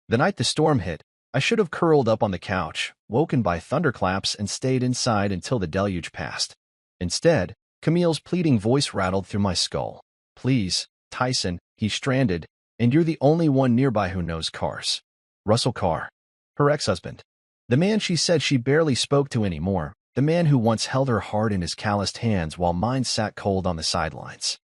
The night the storm hit, I should have curled up on the couch, woken by thunderclaps, and stayed inside until the deluge passed. Instead, Camille's pleading voice rattled through my skull. Please, Tyson, he's stranded, and you're the only one nearby who knows cars. Russell Carr. Her ex-husband. The man she said she barely spoke to anymore. The man who once held her heart in his calloused hands while mine sat cold on the sidelines.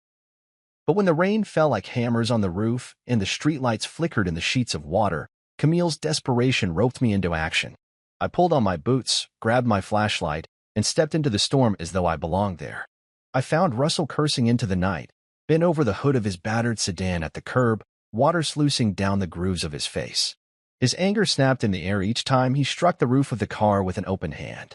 But when the rain fell like hammers on the roof and the streetlights flickered in the sheets of water, Camille's desperation roped me into action. I pulled on my boots, grabbed my flashlight, and stepped into the storm as though I belonged there. I found Russell cursing into the night, bent over the hood of his battered sedan at the curb, water sluicing down the grooves of his face. His anger snapped in the air each time he struck the roof of the car with an open hand.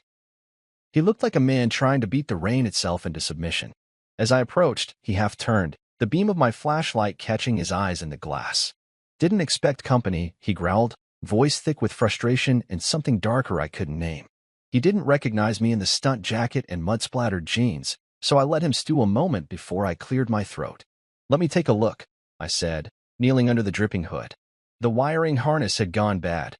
He looked like a man trying to beat the rain itself into submission. As I approached, he half turned, the beam of my flashlight catching his eyes in the glass. Didn't expect company, he growled, voice thick with frustration and something darker I couldn't name. He didn't recognize me in the stunt jacket and mud-splattered jeans, so I let him stew a moment before I cleared my throat. Let me take a look, I said, kneeling under the dripping hood. The wiring harness had gone bad.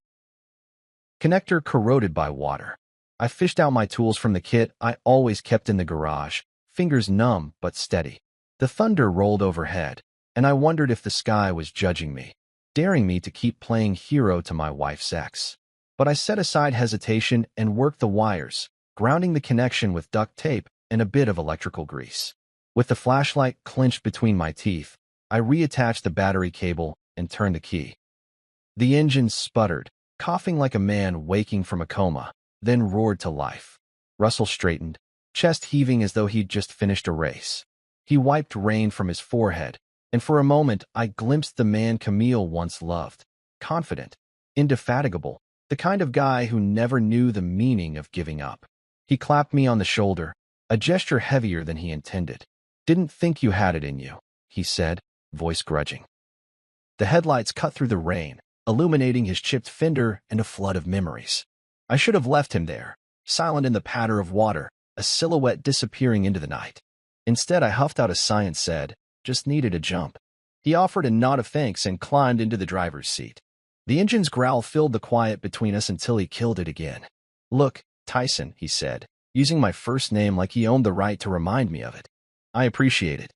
Connector corroded by water. I fished out my tools from the kit I always kept in the garage, fingers numb but steady. The thunder rolled overhead, and I wondered if the sky was judging me, daring me to keep playing hero to my wife's ex. But I set aside hesitation and worked the wires, grounding the connection with duct tape and a bit of electrical grease. With the flashlight clenched between my teeth, I reattached the battery cable and turned the key. The engine sputtered, coughing like a man waking from a coma, then roared to life. Russell straightened, chest heaving as though he'd just finished a race. He wiped rain from his forehead, and for a moment I glimpsed the man Camille once loved, confident, indefatigable, the kind of guy who never knew the meaning of giving up. He clapped me on the shoulder, a gesture heavier than he intended. Didn't think you had it in you, he said, voice grudging. The headlights cut through the rain, illuminating his chipped fender and a flood of memories. I should have left him there, silent in the patter of water, a silhouette disappearing into the night. Instead, I huffed out a sigh and said, just needed a jump. He offered a nod of thanks and climbed into the driver's seat. The engine's growl filled the quiet between us until he killed it again. Look, Tyson, he said, using my first name like he owned the right to remind me of it. I appreciate it.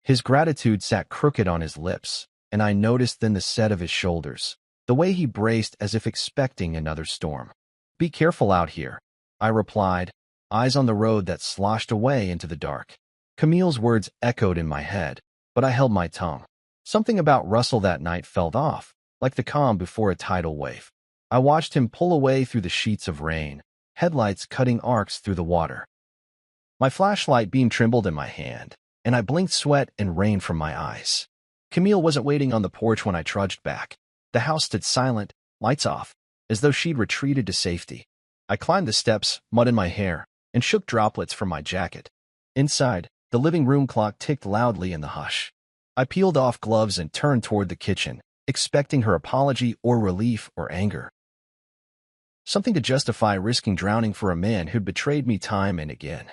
His gratitude sat crooked on his lips, and I noticed then the set of his shoulders, the way he braced as if expecting another storm. Be careful out here, I replied, eyes on the road that sloshed away into the dark. Camille's words echoed in my head, but I held my tongue. Something about Russell that night felt off, like the calm before a tidal wave. I watched him pull away through the sheets of rain, headlights cutting arcs through the water. My flashlight beam trembled in my hand, and I blinked sweat and rain from my eyes. Camille wasn't waiting on the porch when I trudged back. The house stood silent, lights off, as though she'd retreated to safety. I climbed the steps, mud in my hair, and shook droplets from my jacket. Inside, the living room clock ticked loudly in the hush. I peeled off gloves and turned toward the kitchen, expecting her apology or relief or anger. Something to justify risking drowning for a man who'd betrayed me time and again.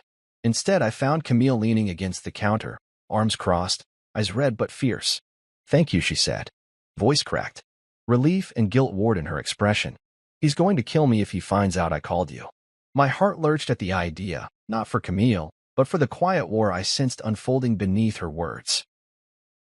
Instead, I found Camille leaning against the counter, arms crossed, eyes red but fierce. Thank you, she said. Voice cracked. Relief and guilt warred in her expression. He's going to kill me if he finds out I called you. My heart lurched at the idea, not for Camille, but for the quiet war I sensed unfolding beneath her words.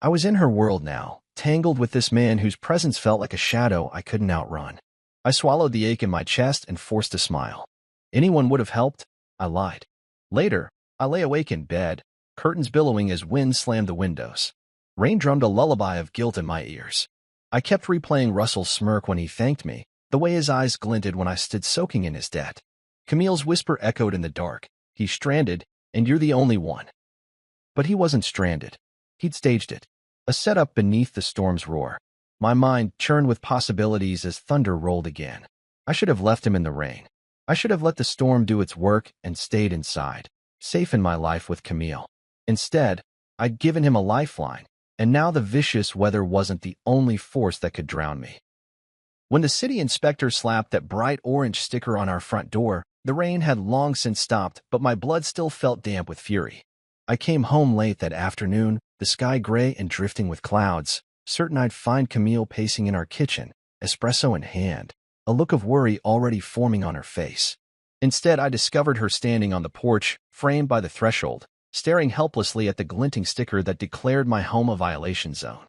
I was in her world now, tangled with this man whose presence felt like a shadow I couldn't outrun. I swallowed the ache in my chest and forced a smile. Anyone would have helped, I lied. Later, I lay awake in bed, curtains billowing as wind slammed the windows. Rain drummed a lullaby of guilt in my ears. I kept replaying Russell's smirk when he thanked me, the way his eyes glinted when I stood soaking in his debt. Camille's whisper echoed in the dark. He's stranded, and you're the only one. But he wasn't stranded. He'd staged it. A setup beneath the storm's roar. My mind churned with possibilities as thunder rolled again. I should have left him in the rain. I should have let the storm do its work and stayed inside, safe in my life with Camille. Instead, I'd given him a lifeline, and now the vicious weather wasn't the only force that could drown me. When the city inspector slapped that bright orange sticker on our front door, the rain had long since stopped, but my blood still felt damp with fury. I came home late that afternoon, the sky gray and drifting with clouds, certain I'd find Camille pacing in our kitchen, espresso in hand, a look of worry already forming on her face. Instead, I discovered her standing on the porch, framed by the threshold, staring helplessly at the glinting sticker that declared my home a violation zone.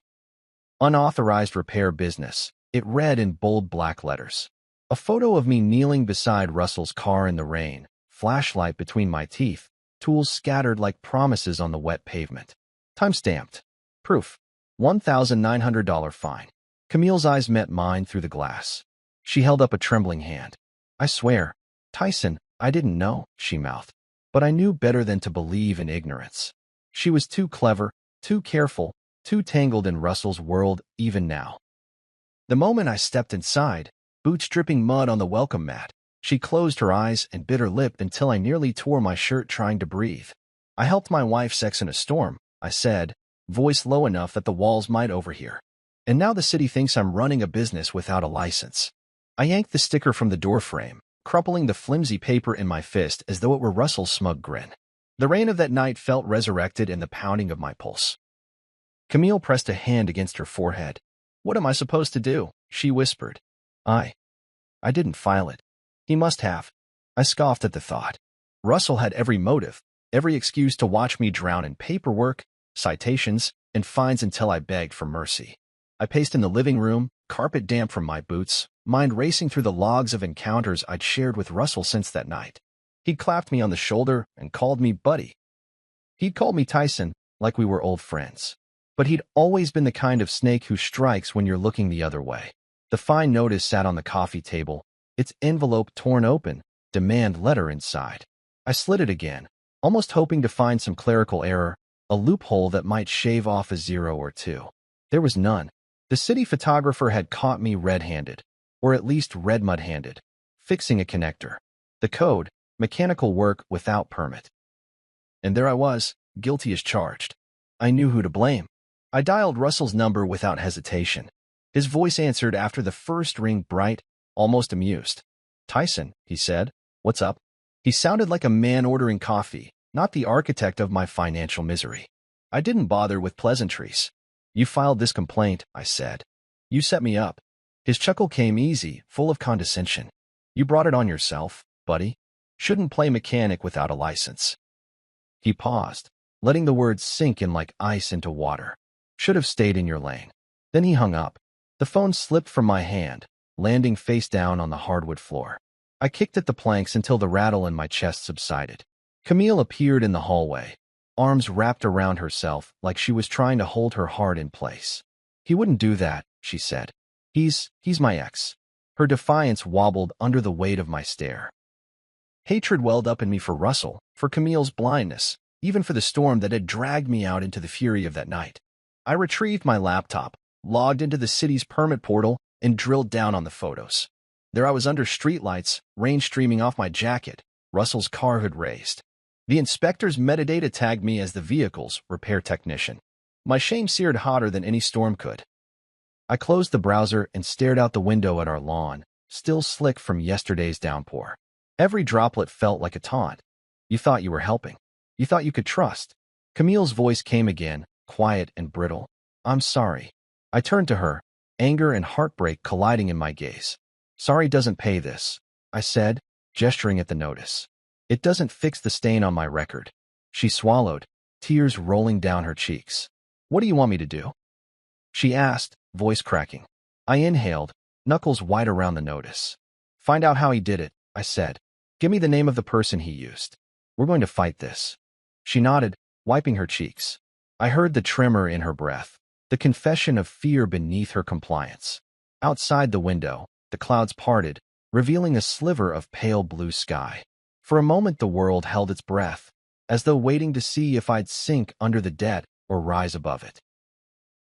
Unauthorized repair business, it read in bold black letters. A photo of me kneeling beside Russell's car in the rain, flashlight between my teeth, tools scattered like promises on the wet pavement. Time-stamped. Proof. $1,900 fine. Camille's eyes met mine through the glass. She held up a trembling hand. I swear, Tyson, I didn't know, she mouthed. But I knew better than to believe in ignorance. She was too clever, too careful, too tangled in Russell's world even now. The moment I stepped inside, boots dripping mud on the welcome mat, she closed her eyes and bit her lip until I nearly tore my shirt trying to breathe. I helped my wife sex in a storm, I said, voice low enough that the walls might overhear. And now the city thinks I'm running a business without a license. I yanked the sticker from the doorframe, crumpling the flimsy paper in my fist as though it were Russell's smug grin. The rain of that night felt resurrected in the pounding of my pulse. Camille pressed a hand against her forehead. What am I supposed to do? She whispered. I didn't file it. He must have. I scoffed at the thought. Russell had every motive, every excuse to watch me drown in paperwork, citations, and fines until I begged for mercy. I paced in the living room, carpet damp from my boots, mind racing through the logs of encounters I'd shared with Russell since that night. He'd clapped me on the shoulder and called me buddy. He'd called me Tyson, like we were old friends. But he'd always been the kind of snake who strikes when you're looking the other way. The fine notice sat on the coffee table, its envelope torn open, demand letter inside. I slid it again, almost hoping to find some clerical error, a loophole that might shave off a 0 or 2. There was none. The city photographer had caught me red-handed, or at least red mud-handed, fixing a connector. The code, mechanical work without permit. And there I was, guilty as charged. I knew who to blame. I dialed Russell's number without hesitation. His voice answered after the first ring, bright, almost amused. Tyson, he said, what's up? He sounded like a man ordering coffee, not the architect of my financial misery. I didn't bother with pleasantries. You filed this complaint, I said. You set me up. His chuckle came easy, full of condescension. You brought it on yourself, buddy. Shouldn't play mechanic without a license. He paused, letting the words sink in like ice into water. Should have stayed in your lane. Then he hung up. The phone slipped from my hand, landing face down on the hardwood floor. I kicked at the planks until the rattle in my chest subsided. Camille appeared in the hallway, arms wrapped around herself like she was trying to hold her heart in place. He wouldn't do that, she said. He's my ex. Her defiance wobbled under the weight of my stare. Hatred welled up in me for Russell, for Camille's blindness, even for the storm that had dragged me out into the fury of that night. I retrieved my laptop, logged into the city's permit portal, and drilled down on the photos. There I was under streetlights, rain streaming off my jacket, Russell's car hood raised. The inspector's metadata tagged me as the vehicle's repair technician. My shame seared hotter than any storm could. I closed the browser and stared out the window at our lawn, still slick from yesterday's downpour. Every droplet felt like a taunt. You thought you were helping. You thought you could trust. Camille's voice came again, quiet and brittle. I'm sorry. I turned to her, anger and heartbreak colliding in my gaze. Sorry doesn't pay this, I said, gesturing at the notice. It doesn't fix the stain on my record. She swallowed, tears rolling down her cheeks. What do you want me to do? She asked, voice cracking. I inhaled, knuckles white around the notice. Find out how he did it, I said. Give me the name of the person he used. We're going to fight this. She nodded, wiping her cheeks. I heard the tremor in her breath, the confession of fear beneath her compliance. Outside the window, the clouds parted, revealing a sliver of pale blue sky. For a moment the world held its breath, as though waiting to see if I'd sink under the debt or rise above it.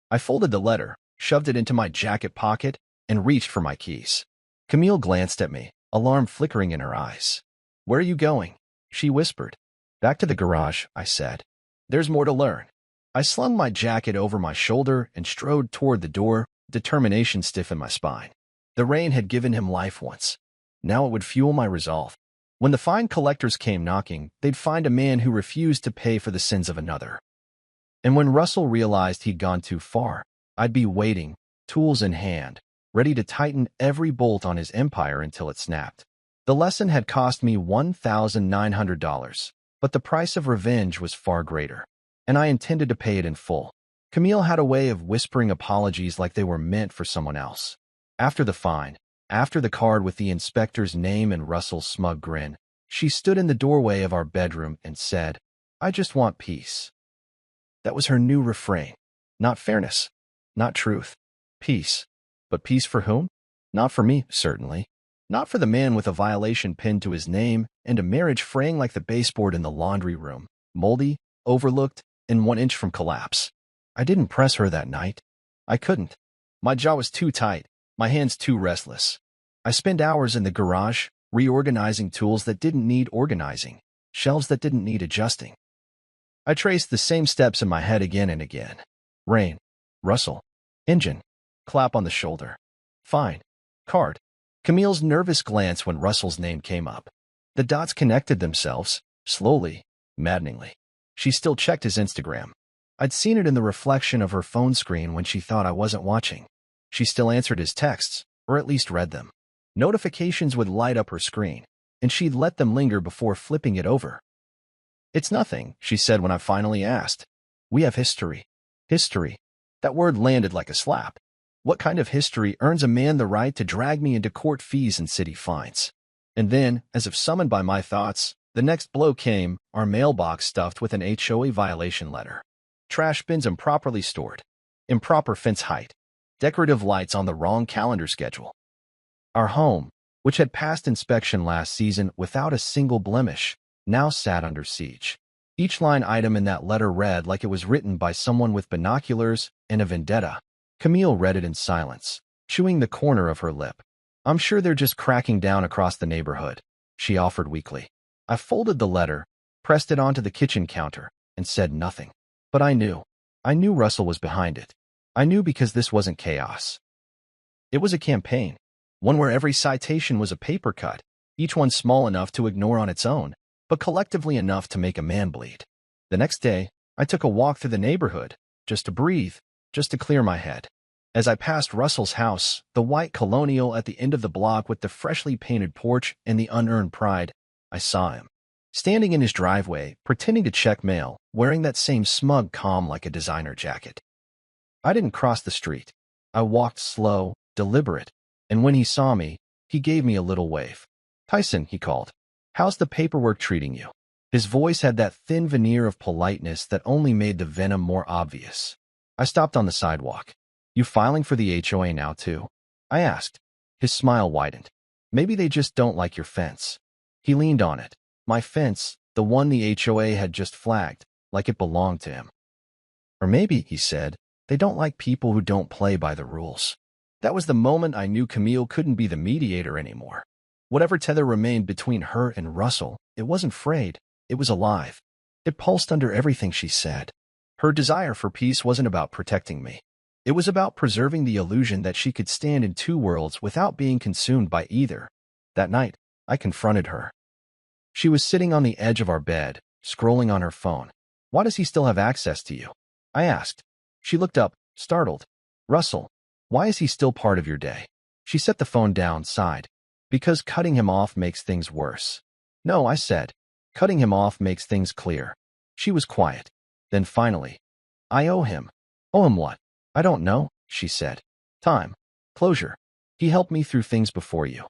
I folded the letter, shoved it into my jacket pocket, and reached for my keys. Camille glanced at me, alarm flickering in her eyes. Where are you going? She whispered. Back to the garage, I said. There's more to learn. I slung my jacket over my shoulder and strode toward the door, determination stiff in my spine. The rain had given him life once. Now it would fuel my resolve. When the fine collectors came knocking, they'd find a man who refused to pay for the sins of another. And when Russell realized he'd gone too far, I'd be waiting, tools in hand, ready to tighten every bolt on his empire until it snapped. The lesson had cost me $1,900, but the price of revenge was far greater, and I intended to pay it in full. Camille had a way of whispering apologies like they were meant for someone else. After the fine, after the card with the inspector's name and Russell's smug grin, she stood in the doorway of our bedroom and said, "I just want peace." That was her new refrain. Not fairness, not truth. Peace. But peace for whom? Not for me, certainly. Not for the man with a violation pinned to his name and a marriage fraying like the baseboard in the laundry room, moldy, overlooked, and 1 inch from collapse. I didn't press her that night. I couldn't. My jaw was too tight, my hands too restless. I spent hours in the garage, reorganizing tools that didn't need organizing, shelves that didn't need adjusting. I traced the same steps in my head again and again. Rain. Russell. Engine. Clap on the shoulder. Fine. Card. Camille's nervous glance when Russell's name came up. The dots connected themselves, slowly, maddeningly. She still checked his Instagram. I'd seen it in the reflection of her phone screen when she thought I wasn't watching. She still answered his texts, or at least read them. Notifications would light up her screen, and she'd let them linger before flipping it over. "It's nothing," she said when I finally asked. "We have history." History. That word landed like a slap. What kind of history earns a man the right to drag me into court fees and city fines? And then, as if summoned by my thoughts, the next blow came, our mailbox stuffed with an HOA violation letter. Trash bins improperly stored. Improper fence height. Decorative lights on the wrong calendar schedule. Our home, which had passed inspection last season without a single blemish, now sat under siege. Each line item in that letter read like it was written by someone with binoculars and a vendetta. Camille read it in silence, chewing the corner of her lip. "I'm sure they're just cracking down across the neighborhood," she offered weakly. I folded the letter, pressed it onto the kitchen counter, and said nothing. But I knew. I knew Russell was behind it. I knew because this wasn't chaos. It was a campaign, one where every citation was a paper cut, each one small enough to ignore on its own, but collectively enough to make a man bleed. The next day, I took a walk through the neighborhood, just to breathe, just to clear my head. As I passed Russell's house, the white colonial at the end of the block with the freshly painted porch and the unearned pride, I saw him. Standing in his driveway, pretending to check mail, wearing that same smug calm like a designer jacket. I didn't cross the street. I walked slow, deliberate, and when he saw me, he gave me a little wave. "Tyson," he called. "How's the paperwork treating you?" His voice had that thin veneer of politeness that only made the venom more obvious. I stopped on the sidewalk. "You filing for the HOA now, too?" I asked. His smile widened. "Maybe they just don't like your fence." He leaned on it. My fence, the one the HOA had just flagged, like it belonged to him. "Or maybe," he said, "they don't like people who don't play by the rules." That was the moment I knew Camille couldn't be the mediator anymore. Whatever tether remained between her and Russell, it wasn't frayed, it was alive. It pulsed under everything she said. Her desire for peace wasn't about protecting me. It was about preserving the illusion that she could stand in two worlds without being consumed by either. That night, I confronted her. She was sitting on the edge of our bed, scrolling on her phone. "Why does he still have access to you?" I asked. She looked up, startled. "Russell, why is he still part of your day?" She set the phone down, sighed. "Because cutting him off makes things worse." "No," I said. "Cutting him off makes things clear." She was quiet. Then finally, "I owe him." "Owe him what?" "I don't know," she said. "Time. Closure. He helped me through things before you.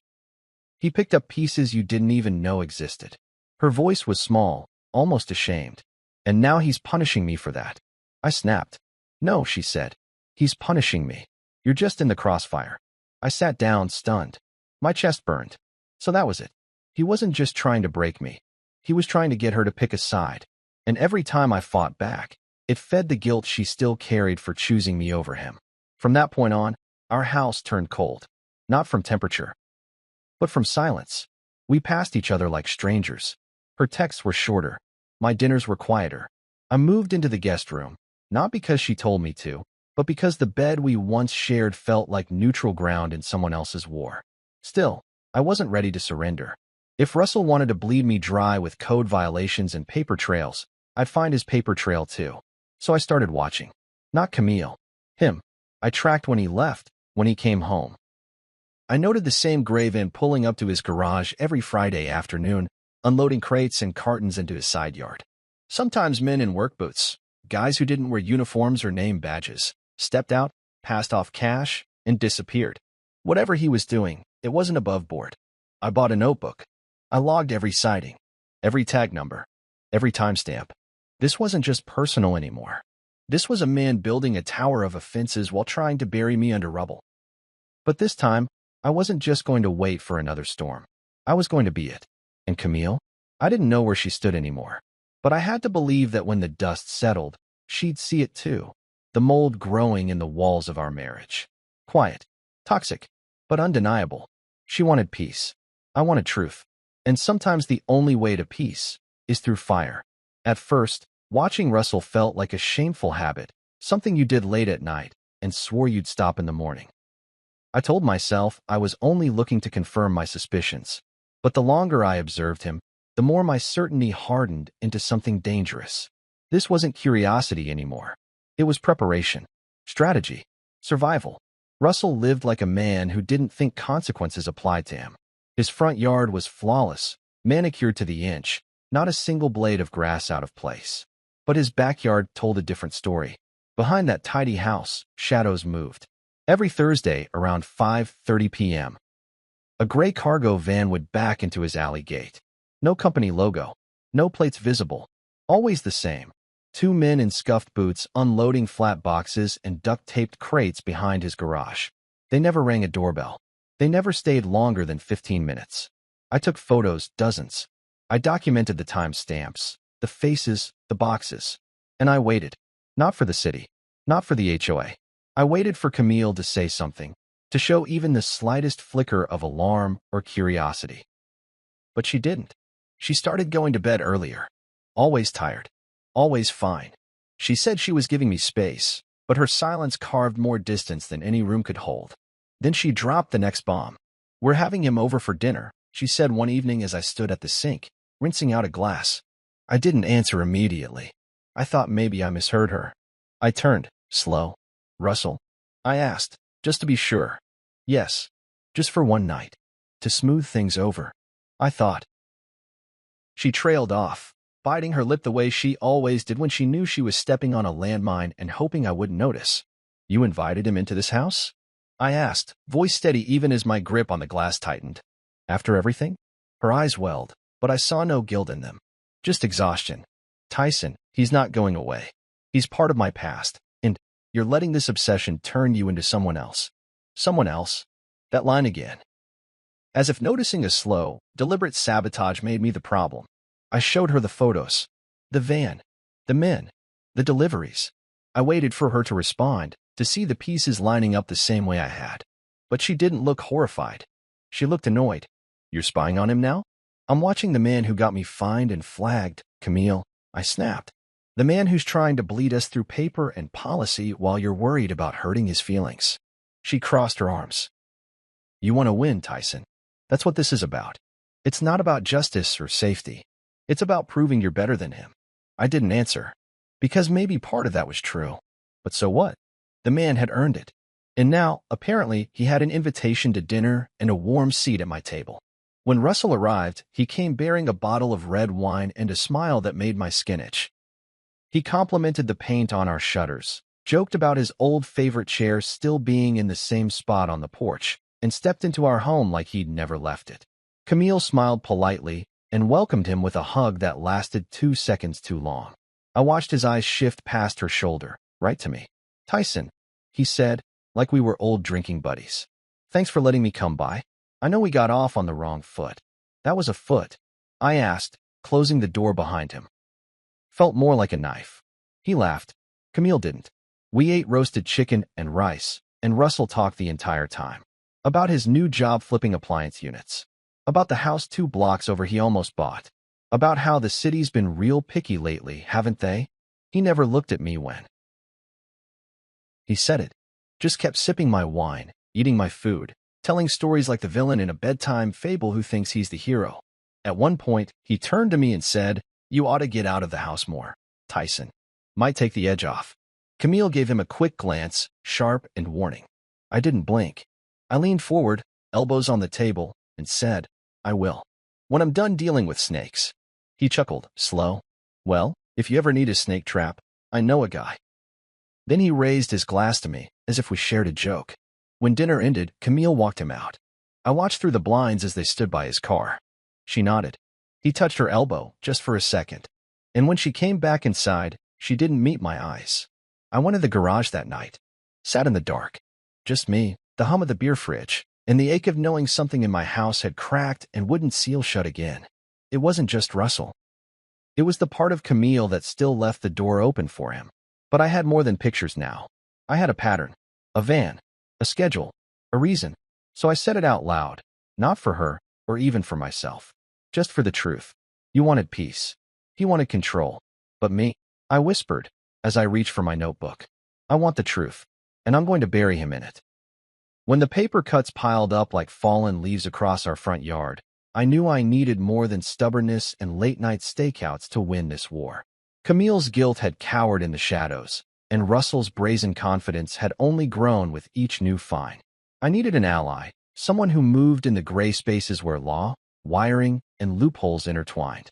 He picked up pieces you didn't even know existed." Her voice was small, almost ashamed. "And now he's punishing me for that." I snapped. "No," she said. "He's punishing me. You're just in the crossfire." I sat down, stunned. My chest burned. So that was it. He wasn't just trying to break me. He was trying to get her to pick a side. And every time I fought back, it fed the guilt she still carried for choosing me over him. From that point on, our house turned cold. Not from temperature, but from silence. We passed each other like strangers. Her texts were shorter. My dinners were quieter. I moved into the guest room, not because she told me to, but because the bed we once shared felt like neutral ground in someone else's war. Still, I wasn't ready to surrender. If Russell wanted to bleed me dry with code violations and paper trails, I'd find his paper trail too. So I started watching. Not Camille. Him. I tracked when he left, when he came home, I noted the same gray van pulling up to his garage every Friday afternoon, unloading crates and cartons into his side yard. Sometimes men in work boots, guys who didn't wear uniforms or name badges, stepped out, passed off cash, and disappeared. Whatever he was doing, it wasn't above board. I bought a notebook. I logged every sighting, every tag number, every timestamp. This wasn't just personal anymore. This was a man building a tower of offenses while trying to bury me under rubble. But this time, I wasn't just going to wait for another storm. I was going to be it. And Camille? I didn't know where she stood anymore. But I had to believe that when the dust settled, she'd see it too. The mold growing in the walls of our marriage. Quiet, toxic, but undeniable. She wanted peace. I wanted truth. And sometimes the only way to peace is through fire. At first, watching Russell felt like a shameful habit, something you did late at night and swore you'd stop in the morning. I told myself I was only looking to confirm my suspicions. But the longer I observed him, the more my certainty hardened into something dangerous. This wasn't curiosity anymore. It was preparation, strategy, survival. Russell lived like a man who didn't think consequences applied to him. His front yard was flawless, manicured to the inch, not a single blade of grass out of place. But his backyard told a different story. Behind that tidy house, shadows moved. Every Thursday around 5:30 p.m., a gray cargo van would back into his alley gate. No company logo, no plates visible, always the same. Two men in scuffed boots unloading flat boxes and duct-taped crates behind his garage. They never rang a doorbell. They never stayed longer than 15 minutes. I took photos, dozens. I documented the timestamps, the faces, the boxes. And I waited. Not for the city, not for the HOA. I waited for Camille to say something, to show even the slightest flicker of alarm or curiosity. But she didn't. She started going to bed earlier. Always tired. Always fine. She said she was giving me space, but her silence carved more distance than any room could hold. Then she dropped the next bomb. "We're having him over for dinner," she said one evening as I stood at the sink, rinsing out a glass. I didn't answer immediately. I thought maybe I misheard her. I turned, slow. "Russell?" I asked, just to be sure. "Yes, just for one night. To smooth things over." I thought. She trailed off, biting her lip the way she always did when she knew she was stepping on a landmine and hoping I wouldn't notice. "You invited him into this house?" I asked, voice steady even as my grip on the glass tightened. "After everything?" Her eyes welled, but I saw no guilt in them. Just exhaustion. "Tyson, he's not going away. He's part of my past, and you're letting this obsession turn you into someone else." Someone else? That line again. As if noticing a slow, deliberate sabotage made me the problem. I showed her the photos. The van. The men. The deliveries. I waited for her to respond, to see the pieces lining up the same way I had. But she didn't look horrified. She looked annoyed. "You're spying on him now?" "I'm watching the man who got me fined and flagged, Camille," I snapped. "The man who's trying to bleed us through paper and policy while you're worried about hurting his feelings." She crossed her arms. "You want to win, Tyson. That's what this is about. It's not about justice or safety. It's about proving you're better than him." I didn't answer, because maybe part of that was true. But so what? The man had earned it. And now, apparently, he had an invitation to dinner and a warm seat at my table. When Russell arrived, he came bearing a bottle of red wine and a smile that made my skin itch. He complimented the paint on our shutters, joked about his old favorite chair still being in the same spot on the porch, and stepped into our home like he'd never left it. Camille smiled politely and welcomed him with a hug that lasted 2 seconds too long. I watched his eyes shift past her shoulder, right to me. "Tyson," he said, like we were old drinking buddies. "Thanks for letting me come by. I know we got off on the wrong foot." "That was a foot?" I asked, closing the door behind him. "Felt more like a knife." He laughed. Camille didn't. We ate roasted chicken and rice, and Russell talked the entire time. About his new job flipping appliance units. About the house 2 blocks over he almost bought. About how the city's been real picky lately, haven't they? He never looked at me when he said it. Just kept sipping my wine, eating my food, telling stories like the villain in a bedtime fable who thinks he's the hero. At one point, he turned to me and said, "You ought to get out of the house more, Tyson. Might take the edge off." Camille gave him a quick glance, sharp and warning. I didn't blink. I leaned forward, elbows on the table, and said, "I will. When I'm done dealing with snakes." He chuckled, slow. "Well, if you ever need a snake trap, I know a guy." Then he raised his glass to me, as if we shared a joke. When dinner ended, Camille walked him out. I watched through the blinds as they stood by his car. She nodded. He touched her elbow, just for a second. And when she came back inside, she didn't meet my eyes. I went in the garage that night. Sat in the dark. Just me, the hum of the beer fridge, and the ache of knowing something in my house had cracked and wouldn't seal shut again. It wasn't just Russell. It was the part of Camille that still left the door open for him. But I had more than pictures now. I had a pattern, a van, a schedule, a reason. So I said it out loud, not for her, or even for myself. Just for the truth. You wanted peace. He wanted control. But me? I whispered, as I reached for my notebook. I want the truth, and I'm going to bury him in it. When the paper cuts piled up like fallen leaves across our front yard, I knew I needed more than stubbornness and late-night stakeouts to win this war. Camille's guilt had cowered in the shadows, and Russell's brazen confidence had only grown with each new fine. I needed an ally, someone who moved in the gray spaces where law, wiring, and loopholes intertwined.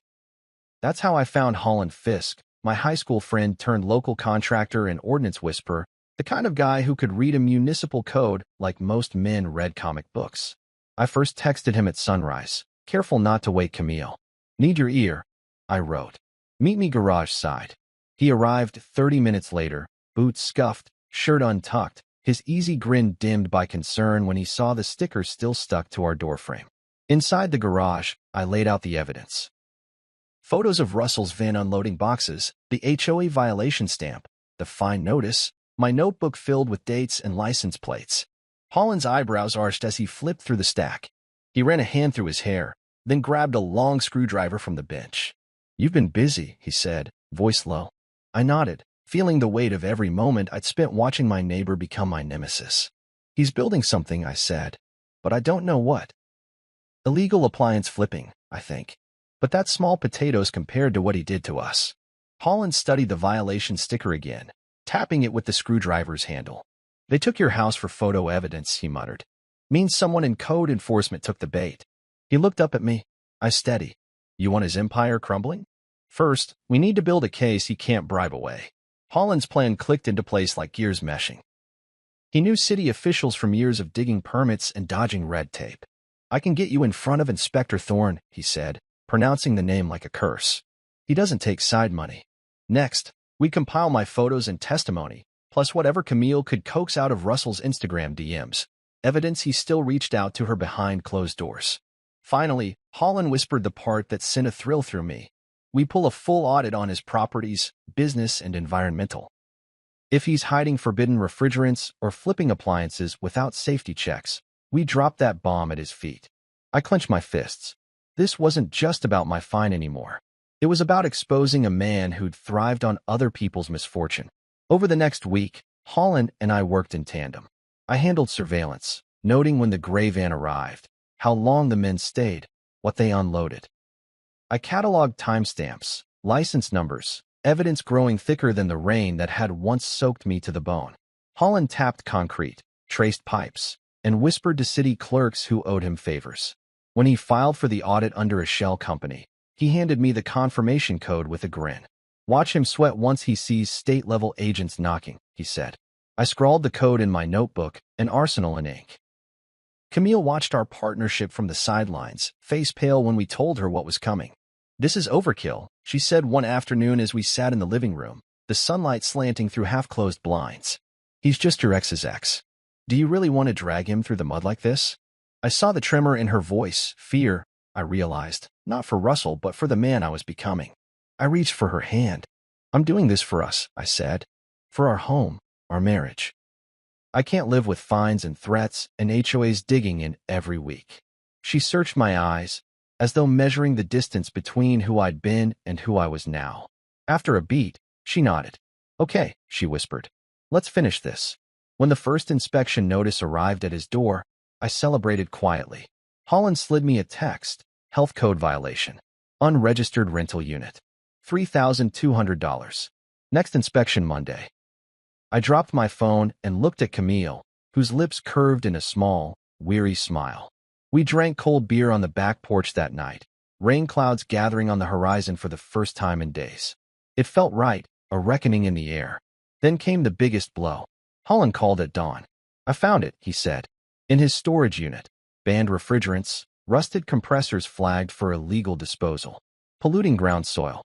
That's how I found Holland Fisk, my high school friend turned local contractor and ordnance whisperer, the kind of guy who could read a municipal code like most men read comic books. I first texted him at sunrise, careful not to wake Camille. "Need your ear," I wrote. "Meet me garage side." He arrived 30 minutes later, boots scuffed, shirt untucked, his easy grin dimmed by concern when he saw the sticker still stuck to our doorframe. Inside the garage, I laid out the evidence. Photos of Russell's van unloading boxes, the HOA violation stamp, the fine notice, my notebook filled with dates and license plates. Holland's eyebrows arched as he flipped through the stack. He ran a hand through his hair, then grabbed a long screwdriver from the bench. "You've been busy," he said, voice low. I nodded, feeling the weight of every moment I'd spent watching my neighbor become my nemesis. "He's building something," I said, "but I don't know what. Illegal appliance flipping, I think. But that's small potatoes compared to what he did to us." Holland studied the violation sticker again, tapping it with the screwdriver's handle. "They took your house for photo evidence," he muttered. "Means someone in code enforcement took the bait." He looked up at me. I steady. "You want his empire crumbling? First, we need to build a case he can't bribe away." Holland's plan clicked into place like gears meshing. He knew city officials from years of digging permits and dodging red tape. "I can get you in front of Inspector Thorne," he said, pronouncing the name like a curse. "He doesn't take side money." Next, we compile my photos and testimony, plus whatever Camille could coax out of Russell's Instagram DMs, evidence he still reached out to her behind closed doors. Finally, Holland whispered the part that sent a thrill through me. We pull a full audit on his properties, business, and environmental. If he's hiding forbidden refrigerants or flipping appliances without safety checks, we drop that bomb at his feet. I clench my fists. This wasn't just about my fine anymore. It was about exposing a man who'd thrived on other people's misfortune. Over the next week, Holland and I worked in tandem. I handled surveillance, noting when the gray van arrived, how long the men stayed, what they unloaded. I cataloged timestamps, license numbers, evidence growing thicker than the rain that had once soaked me to the bone. Holland tapped concrete, traced pipes, and whispered to city clerks who owed him favors. When he filed for the audit under a shell company, he handed me the confirmation code with a grin. "Watch him sweat once he sees state-level agents knocking," he said. I scrawled the code in my notebook, an arsenal in ink. Camille watched our partnership from the sidelines, face pale when we told her what was coming. "This is overkill," she said one afternoon as we sat in the living room, the sunlight slanting through half-closed blinds. "He's just your ex's ex. Do you really want to drag him through the mud like this?" I saw the tremor in her voice, fear, I realized, not for Russell, but for the man I was becoming. I reached for her hand. "I'm doing this for us," I said. "For our home, our marriage. I can't live with fines and threats and HOAs digging in every week." She searched my eyes, as though measuring the distance between who I'd been and who I was now. After a beat, she nodded. "Okay," she whispered. "Let's finish this." When the first inspection notice arrived at his door, I celebrated quietly. Holland slid me a text, health code violation, unregistered rental unit, $3,200. Next inspection Monday. I dropped my phone and looked at Camille, whose lips curved in a smile weary smile. We drank cold beer on the back porch that night, rain clouds gathering on the horizon for the first time in days. It felt right, a reckoning in the air. Then came the biggest blow. Holland called at dawn. I found it, he said. In his storage unit. Banned refrigerants, rusted compressors flagged for illegal disposal. Polluting ground soil.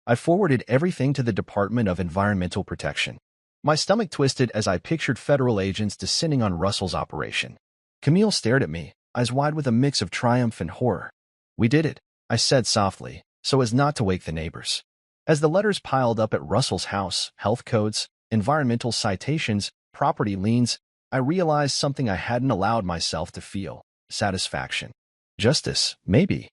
I forwarded everything to the Department of Environmental Protection. My stomach twisted as I pictured federal agents descending on Russell's operation. Camille stared at me, eyes wide with a mix of triumph and horror. We did it, I said softly, so as not to wake the neighbors. As the letters piled up at Russell's house, health codes, environmental citations, property liens, I realized something I hadn't allowed myself to feel: satisfaction. Justice, maybe.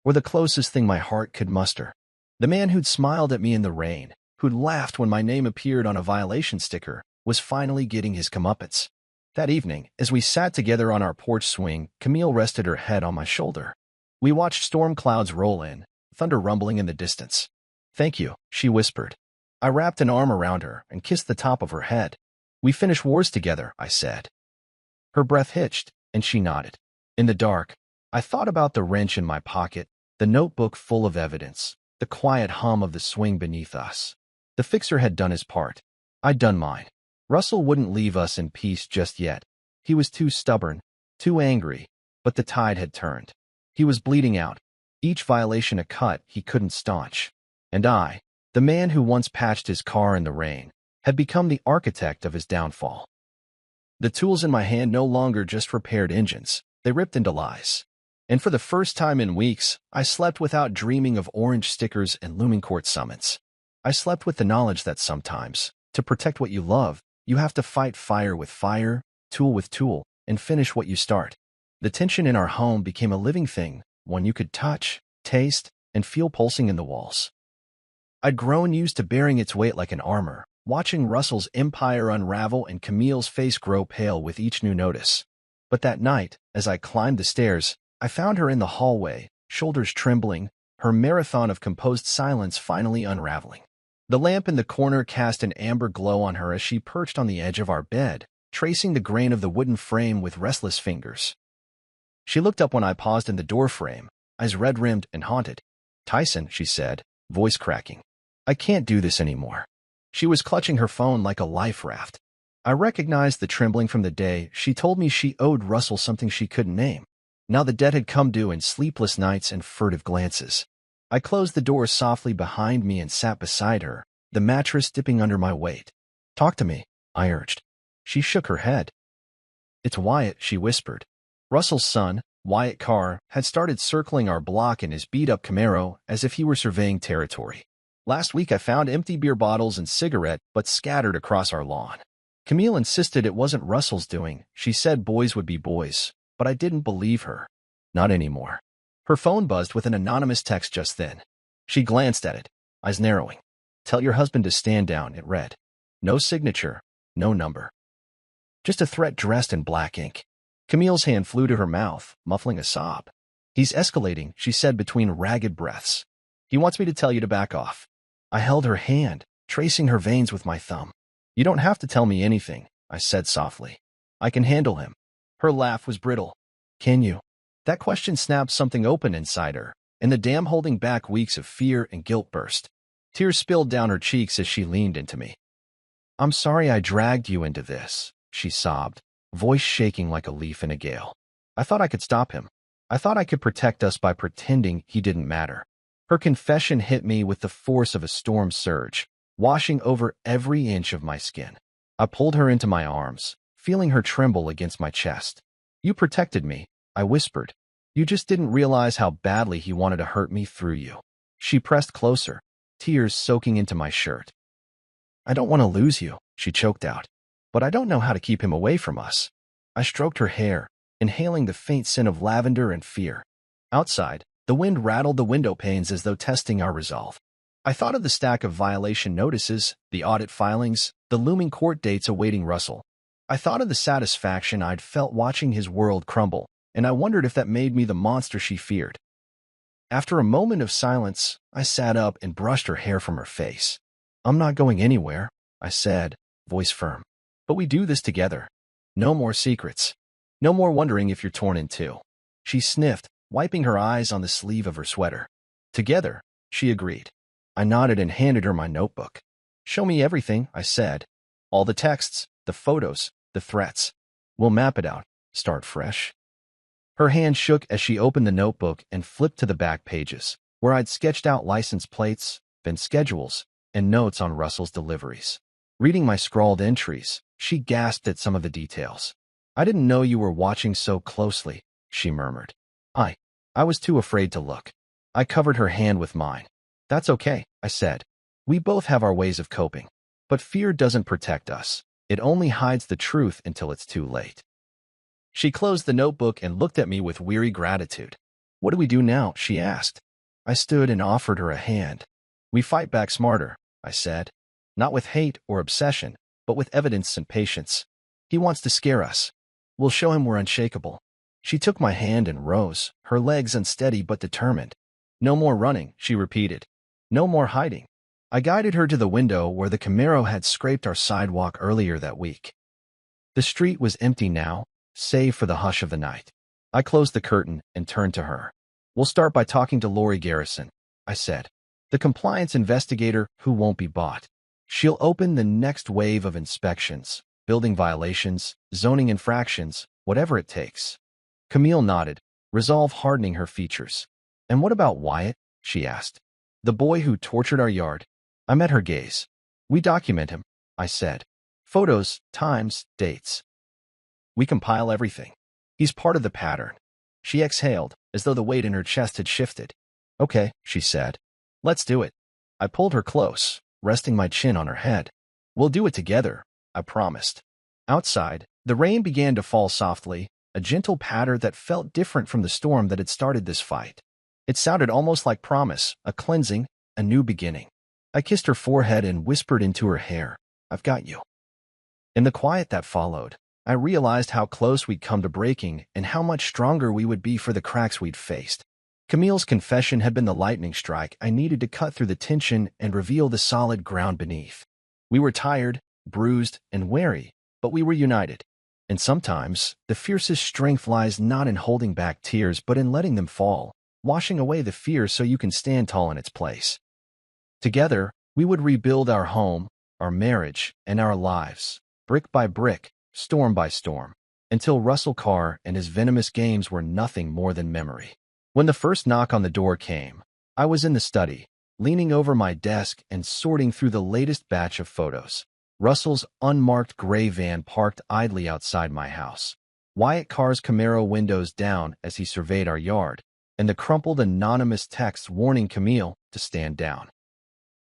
Or the closest thing my heart could muster. The man who'd smiled at me in the rain, who'd laughed when my name appeared on a violation sticker, was finally getting his comeuppance. That evening, as we sat together on our porch swing, Camille rested her head on my shoulder. We watched storm clouds roll in, thunder rumbling in the distance. "Thank you," she whispered. I wrapped an arm around her and kissed the top of her head. "We finish wars together," I said. Her breath hitched, and she nodded. In the dark, I thought about the wrench in my pocket, the notebook full of evidence, the quiet hum of the swing beneath us. The fixer had done his part. I'd done mine. Russell wouldn't leave us in peace just yet. He was too stubborn, too angry, but the tide had turned. He was bleeding out, each violation a cut he couldn't staunch. And I, the man who once patched his car in the rain, had become the architect of his downfall. The tools in my hand no longer just repaired engines, they ripped into lies. And for the first time in weeks, I slept without dreaming of orange stickers and looming court summons. I slept with the knowledge that sometimes, to protect what you love, you have to fight fire with fire, tool with tool, and finish what you start. The tension in our home became a living thing, one you could touch, taste, and feel pulsing in the walls. I'd grown used to bearing its weight like an armor, watching Russell's empire unravel and Camille's face grow pale with each new notice. But that night, as I climbed the stairs, I found her in the hallway, shoulders trembling, her marathon of composed silence finally unraveling. The lamp in the corner cast an amber glow on her as she perched on the edge of our bed, tracing the grain of the wooden frame with restless fingers. She looked up when I paused in the doorframe, eyes red-rimmed and haunted. "Tyson," she said, voice cracking. "I can't do this anymore." She was clutching her phone like a life raft. I recognized the trembling from the day she told me she owed Russell something she couldn't name. Now the debt had come due in sleepless nights and furtive glances. I closed the door softly behind me and sat beside her, the mattress dipping under my weight. "Talk to me," I urged. She shook her head. "It's Wyatt," she whispered. Russell's son, Wyatt Carr, had started circling our block in his beat-up Camaro as if he were surveying territory. Last week I found empty beer bottles and cigarette butts scattered across our lawn. Camille insisted it wasn't Russell's doing. She said boys would be boys, but I didn't believe her. Not anymore. Her phone buzzed with an anonymous text just then. She glanced at it, eyes narrowing. "Tell your husband to stand down," it read. No signature, no number. Just a threat dressed in black ink. Camille's hand flew to her mouth, muffling a sob. "He's escalating," she said between ragged breaths. "He wants me to tell you to back off." I held her hand, tracing her veins with my thumb. "You don't have to tell me anything," I said softly. "I can handle him." Her laugh was brittle. "Can you?" That question snapped something open inside her, and the dam holding back weeks of fear and guilt burst. Tears spilled down her cheeks as she leaned into me. "I'm sorry I dragged you into this," she sobbed, voice shaking like a leaf in a gale. "I thought I could stop him. I thought I could protect us by pretending he didn't matter." Her confession hit me with the force of a storm surge, washing over every inch of my skin. I pulled her into my arms, feeling her tremble against my chest. "You protected me," I whispered. "You just didn't realize how badly he wanted to hurt me through you." She pressed closer, tears soaking into my shirt. "I don't want to lose you," she choked out. "But I don't know how to keep him away from us." I stroked her hair, inhaling the faint scent of lavender and fear. Outside, the wind rattled the window panes as though testing our resolve. I thought of the stack of violation notices, the audit filings, the looming court dates awaiting Russell. I thought of the satisfaction I'd felt watching his world crumble, and I wondered if that made me the monster she feared. After a moment of silence, I sat up and brushed her hair from her face. "I'm not going anywhere," I said, voice firm. "But we do this together. No more secrets." No more wondering if you're torn in two. She sniffed, wiping her eyes on the sleeve of her sweater. Together, she agreed. I nodded and handed her my notebook. Show me everything, I said. All the texts, the photos, the threats. We'll map it out. Start fresh. Her hand shook as she opened the notebook and flipped to the back pages, where I'd sketched out license plates, then schedules, and notes on Russell's deliveries. Reading my scrawled entries, she gasped at some of the details. I didn't know you were watching so closely, she murmured. I was too afraid to look. I covered her hand with mine. That's okay, I said. We both have our ways of coping. But fear doesn't protect us. It only hides the truth until it's too late. She closed the notebook and looked at me with weary gratitude. What do we do now? She asked. I stood and offered her a hand. We fight back smarter, I said. Not with hate or obsession, but with evidence and patience. He wants to scare us. We'll show him we're unshakable. She took my hand and rose, her legs unsteady but determined. No more running, she repeated. No more hiding. I guided her to the window where the Camaro had scraped our sidewalk earlier that week. The street was empty now, save for the hush of the night. I closed the curtain and turned to her. We'll start by talking to Lori Garrison, I said. The compliance investigator who won't be bought. She'll open the next wave of inspections, building violations, zoning infractions, whatever it takes. Camille nodded, resolve hardening her features. And what about Wyatt? She asked. The boy who tortured our yard. I met her gaze. We document him, I said. Photos, times, dates. We compile everything. He's part of the pattern. She exhaled, as though the weight in her chest had shifted. Okay, she said. Let's do it. I pulled her close, resting my chin on her head. We'll do it together, I promised. Outside, the rain began to fall softly, a gentle patter that felt different from the storm that had started this fight. It sounded almost like promise, a cleansing, a new beginning. I kissed her forehead and whispered into her hair, I've got you. In the quiet that followed, I realized how close we'd come to breaking and how much stronger we would be for the cracks we'd faced. Camille's confession had been the lightning strike I needed to cut through the tension and reveal the solid ground beneath. We were tired, bruised, and wary, but we were united. And sometimes, the fiercest strength lies not in holding back tears but in letting them fall, washing away the fear so you can stand tall in its place. Together, we would rebuild our home, our marriage, and our lives, brick by brick, storm by storm, until Russell Carr and his venomous games were nothing more than memory. When the first knock on the door came, I was in the study, leaning over my desk and sorting through the latest batch of photos. Russell's unmarked gray van parked idly outside my house. Wyatt Carr's Camaro windows down as he surveyed our yard, and the crumpled anonymous text warning Camille to stand down.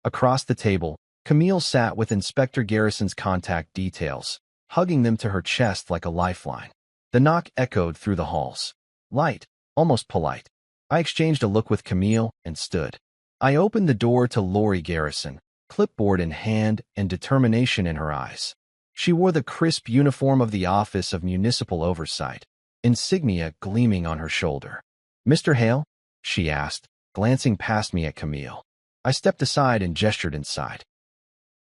Across the table, Camille sat with Inspector Garrison's contact details, hugging them to her chest like a lifeline. The knock echoed through the halls. Light, almost polite. I exchanged a look with Camille and stood. I opened the door to Lori Garrison, clipboard in hand and determination in her eyes. She wore the crisp uniform of the Office of Municipal Oversight, insignia gleaming on her shoulder. Mr. Hale? She asked, glancing past me at Camille. I stepped aside and gestured inside.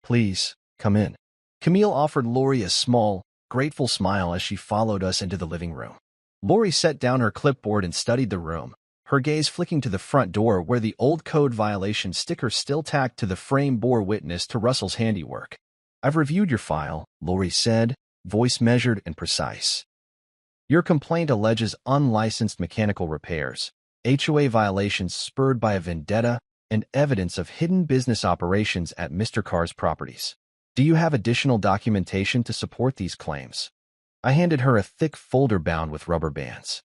Please, come in. Camille offered Lori a small, grateful smile as she followed us into the living room. Lori set down her clipboard and studied the room, her gaze flicking to the front door where the old code violation sticker still tacked to the frame bore witness to Russell's handiwork. I've reviewed your file, Lori said, voice measured and precise. Your complaint alleges unlicensed mechanical repairs, HOA violations spurred by a vendetta, and evidence of hidden business operations at Mr. Carr's properties. Do you have additional documentation to support these claims? I handed her a thick folder bound with rubber bands.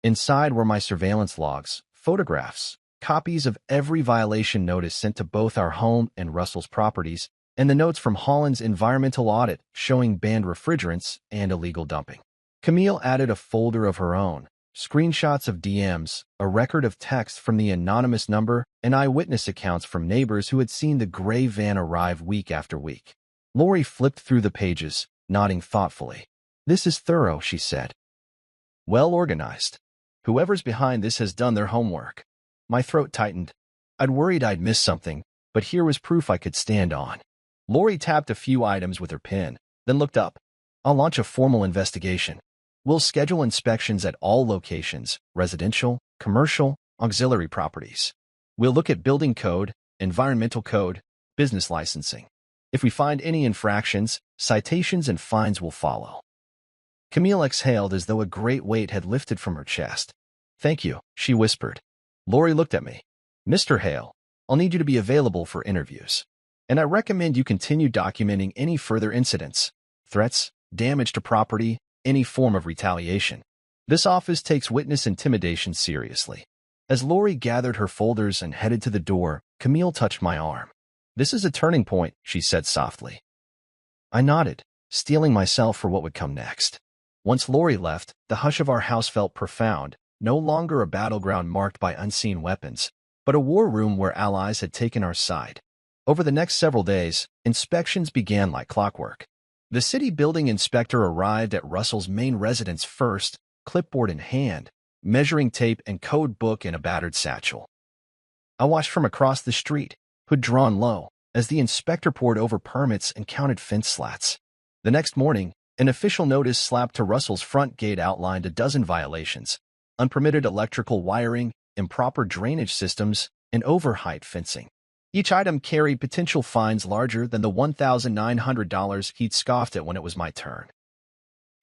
Inside were my surveillance logs, photographs, copies of every violation notice sent to both our home and Russell's properties, and the notes from Holland's environmental audit showing banned refrigerants and illegal dumping. Camille added a folder of her own, screenshots of DMs, a record of texts from the anonymous number, and eyewitness accounts from neighbors who had seen the gray van arrive week after week. Lori flipped through the pages, nodding thoughtfully. This is thorough, she said. Well organized. Whoever's behind this has done their homework. My throat tightened. I'd worried I'd missed something, but here was proof I could stand on. Lori tapped a few items with her pen, then looked up. I'll launch a formal investigation. We'll schedule inspections at all locations, residential, commercial, auxiliary properties. We'll look at building code, environmental code, business licensing. If we find any infractions, citations and fines will follow. Camille exhaled as though a great weight had lifted from her chest. Thank you, she whispered. Lori looked at me. Mr. Hale, I'll need you to be available for interviews. And I recommend you continue documenting any further incidents, threats, damage to property, any form of retaliation. This office takes witness intimidation seriously. As Lori gathered her folders and headed to the door, Camille touched my arm. This is a turning point, she said softly. I nodded, steeling myself for what would come next. Once Lori left, the hush of our house felt profound, no longer a battleground marked by unseen weapons, but a war room where allies had taken our side. Over the next several days, inspections began like clockwork. The city building inspector arrived at Russell's main residence first, clipboard in hand, measuring tape and code book in a battered satchel. I watched from across the street, hood drawn low, as the inspector pored over permits and counted fence slats. The next morning, an official notice slapped to Russell's front gate outlined a dozen violations: unpermitted electrical wiring, improper drainage systems, and overheight fencing. Each item carried potential fines larger than the $1,900 he'd scoffed at when it was my turn.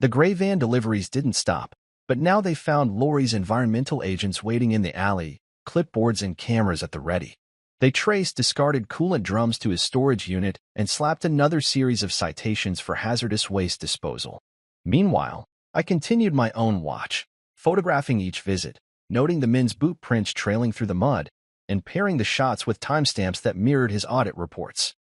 The gray van deliveries didn't stop, but now they found Lori's environmental agents waiting in the alley, clipboards and cameras at the ready. They traced discarded coolant drums to his storage unit and slapped another series of citations for hazardous waste disposal. Meanwhile, I continued my own watch, photographing each visit, noting the men's boot prints trailing through the mud, and pairing the shots with timestamps that mirrored his audit reports.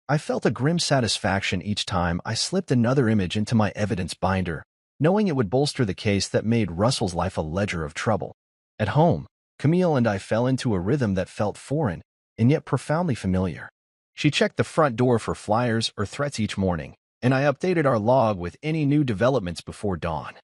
I felt a grim satisfaction each time I slipped another image into my evidence binder, knowing it would bolster the case that made Russell's life a ledger of trouble. At home, Camille and I fell into a rhythm that felt foreign and yet profoundly familiar. She checked the front door for flyers or threats each morning, and I updated our log with any new developments before dawn.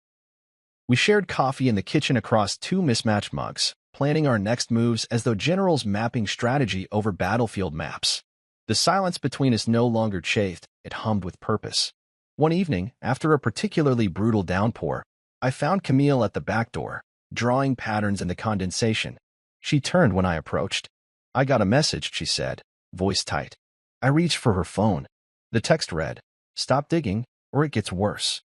We shared coffee in the kitchen across two mismatched mugs, planning our next moves as though generals mapping strategy over battlefield maps. The silence between us no longer chafed, it hummed with purpose. One evening, after a particularly brutal downpour, I found Camille at the back door, drawing patterns in the condensation. She turned when I approached. I got a message, she said, voice tight. I reached for her phone. The text read, "Stop digging, or it gets worse."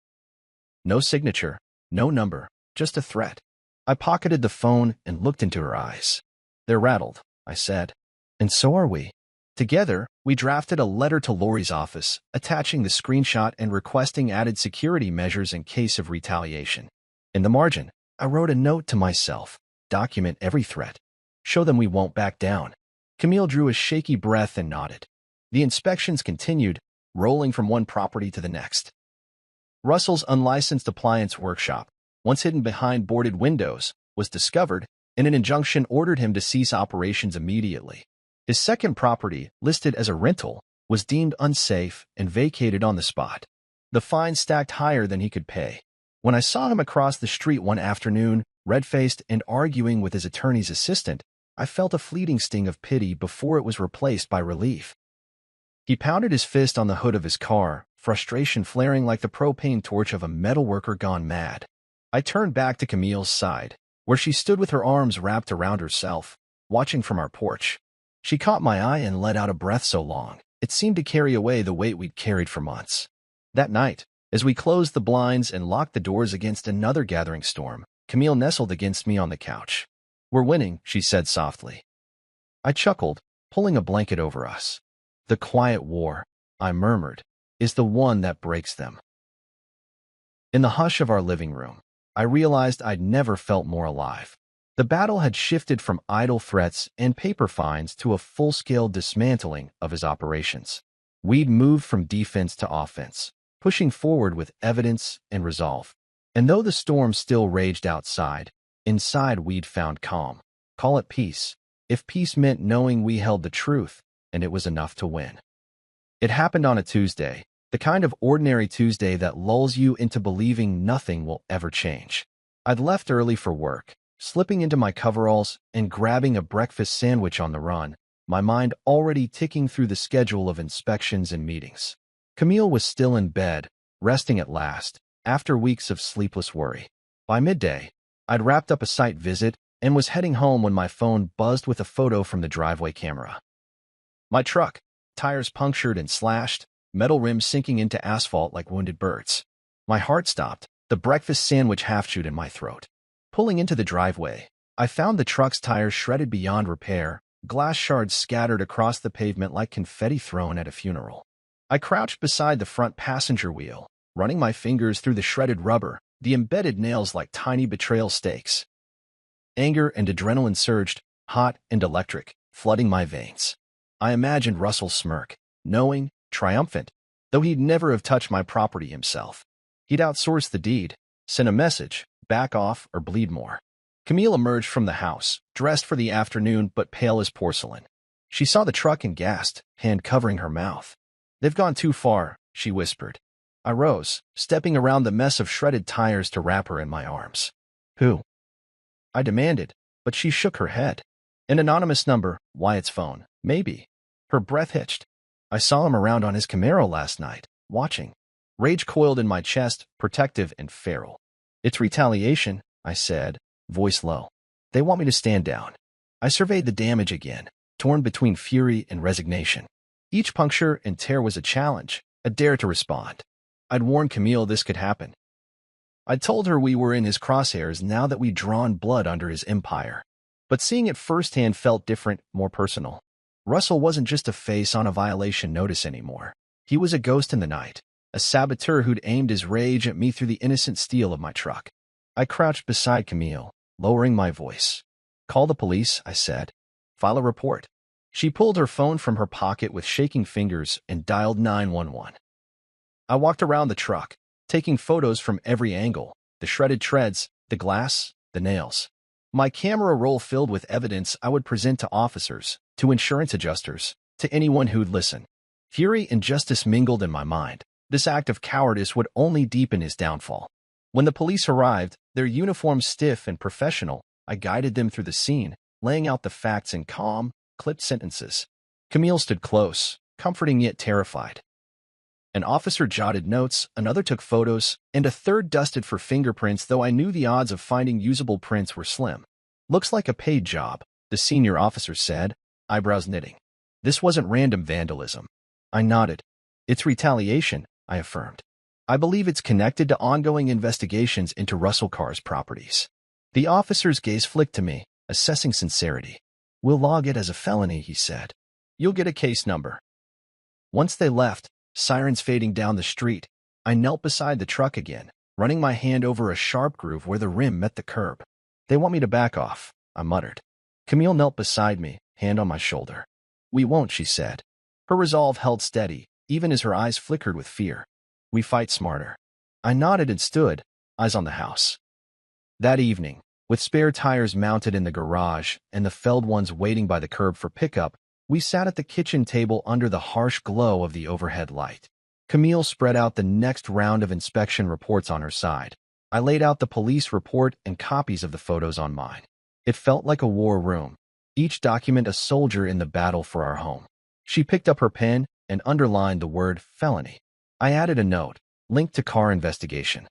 No signature, no number, just a threat. I pocketed the phone and looked into her eyes. They're rattled, I said. And so are we. Together, we drafted a letter to Lori's office, attaching the screenshot and requesting added security measures in case of retaliation. In the margin, I wrote a note to myself: document every threat. Show them we won't back down. Camille drew a shaky breath and nodded. The inspections continued, rolling from one property to the next. Russell's unlicensed appliance workshop, once hidden behind boarded windows, was discovered, and an injunction ordered him to cease operations immediately. His second property, listed as a rental, was deemed unsafe and vacated on the spot. The fine stacked higher than he could pay. When I saw him across the street one afternoon, red-faced and arguing with his attorney's assistant, I felt a fleeting sting of pity before it was replaced by relief. He pounded his fist on the hood of his car, frustration flaring like the propane torch of a metalworker gone mad. I turned back to Camille's side, where she stood with her arms wrapped around herself, watching from our porch. She caught my eye and let out a breath so long, it seemed to carry away the weight we'd carried for months. That night, as we closed the blinds and locked the doors against another gathering storm, Camille nestled against me on the couch. "We're winning," she said softly. I chuckled, pulling a blanket over us. "The quiet war," I murmured, "is the one that breaks them." In the hush of our living room, I realized I'd never felt more alive. The battle had shifted from idle threats and paper fines to a full-scale dismantling of his operations. We'd moved from defense to offense, pushing forward with evidence and resolve. And though the storm still raged outside, inside we'd found calm. Call it peace, if peace meant knowing we held the truth, and it was enough to win. It happened on a Tuesday, the kind of ordinary Tuesday that lulls you into believing nothing will ever change. I'd left early for work, slipping into my coveralls and grabbing a breakfast sandwich on the run, my mind already ticking through the schedule of inspections and meetings. Camille was still in bed, resting at last, after weeks of sleepless worry. By midday, I'd wrapped up a site visit and was heading home when my phone buzzed with a photo from the driveway camera. My truck, tires punctured and slashed, metal rims sinking into asphalt like wounded birds. My heart stopped, the breakfast sandwich half-chewed in my throat. Pulling into the driveway, I found the truck's tires shredded beyond repair, glass shards scattered across the pavement like confetti thrown at a funeral. I crouched beside the front passenger wheel, running my fingers through the shredded rubber, the embedded nails like tiny betrayal stakes. Anger and adrenaline surged, hot and electric, flooding my veins. I imagined Russell's smirk, knowing, triumphant, though he'd never have touched my property himself. He'd outsourced the deed, sent a message, back off or bleed more. Camille emerged from the house, dressed for the afternoon but pale as porcelain. She saw the truck and gasped, hand covering her mouth. "They've gone too far," she whispered. I rose, stepping around the mess of shredded tires to wrap her in my arms. "Who?" I demanded, but she shook her head. "An anonymous number, Wyatt's phone, maybe." Her breath hitched. "I saw him around on his Camaro last night, watching." Rage coiled in my chest, protective and feral. "It's retaliation," I said, voice low. "They want me to stand down." I surveyed the damage again, torn between fury and resignation. Each puncture and tear was a challenge, a dare to respond. I'd warned Camille this could happen. I'd told her we were in his crosshairs now that we'd drawn blood under his empire. But seeing it firsthand felt different, more personal. Russell wasn't just a face on a violation notice anymore. He was a ghost in the night, a saboteur who'd aimed his rage at me through the innocent steel of my truck. I crouched beside Camille, lowering my voice. "Call the police," I said. "File a report." She pulled her phone from her pocket with shaking fingers and dialed 911. I walked around the truck, taking photos from every angle, the shredded treads, the glass, the nails. My camera roll filled with evidence I would present to officers, to insurance adjusters, to anyone who'd listen. Fury and justice mingled in my mind. This act of cowardice would only deepen his downfall. When the police arrived, their uniforms stiff and professional, I guided them through the scene, laying out the facts in calm, clipped sentences. Camille stood close, comforting yet terrified. An officer jotted notes, another took photos, and a third dusted for fingerprints, though I knew the odds of finding usable prints were slim. "Looks like a paid job," the senior officer said, eyebrows knitting. "This wasn't random vandalism." I nodded. "It's retaliation," I affirmed. "I believe it's connected to ongoing investigations into Russell Carr's properties." The officer's gaze flicked to me, assessing sincerity. "We'll log it as a felony," he said. "You'll get a case number." Once they left, sirens fading down the street, I knelt beside the truck again, running my hand over a sharp groove where the rim met the curb. "They want me to back off," I muttered. Camille knelt beside me, hand on my shoulder. "We won't," she said. Her resolve held steady, even as her eyes flickered with fear. "We fight smarter." I nodded and stood, eyes on the house. That evening, with spare tires mounted in the garage and the felled ones waiting by the curb for pickup, we sat at the kitchen table under the harsh glow of the overhead light. Camille spread out the next round of inspection reports on her side. I laid out the police report and copies of the photos on mine. It felt like a war room, each document a soldier in the battle for our home. She picked up her pen and underlined the word felony. I added a note, linked to car investigation.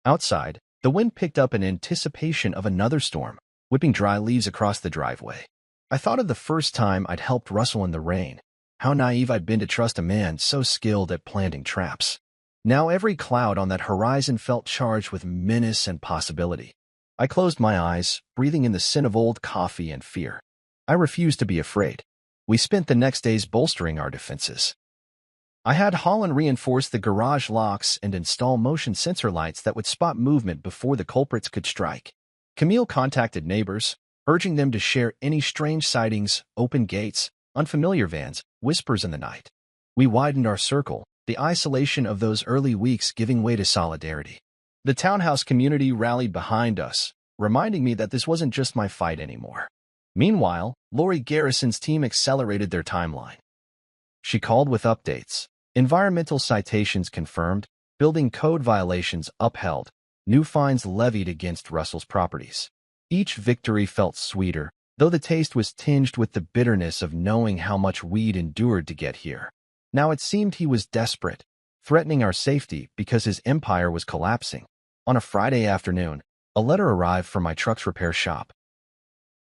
Outside, the wind picked up in anticipation of another storm, whipping dry leaves across the driveway. I thought of the first time I'd helped Russell in the rain, how naive I'd been to trust a man so skilled at planting traps. Now every cloud on that horizon felt charged with menace and possibility. I closed my eyes, breathing in the scent of old coffee and fear. I refused to be afraid. We spent the next days bolstering our defenses. I had Holland reinforce the garage locks and install motion sensor lights that would spot movement before the culprits could strike. Camille contacted neighbors, urging them to share any strange sightings, open gates, unfamiliar vans, whispers in the night. We widened our circle, the isolation of those early weeks giving way to solidarity. The townhouse community rallied behind us, reminding me that this wasn't just my fight anymore. Meanwhile, Lori Garrison's team accelerated their timeline. She called with updates. Environmental citations confirmed, building code violations upheld, new fines levied against Russell's properties. Each victory felt sweeter, though the taste was tinged with the bitterness of knowing how much we'd endured to get here. Now it seemed he was desperate, threatening our safety because his empire was collapsing. On a Friday afternoon, a letter arrived from my truck's repair shop.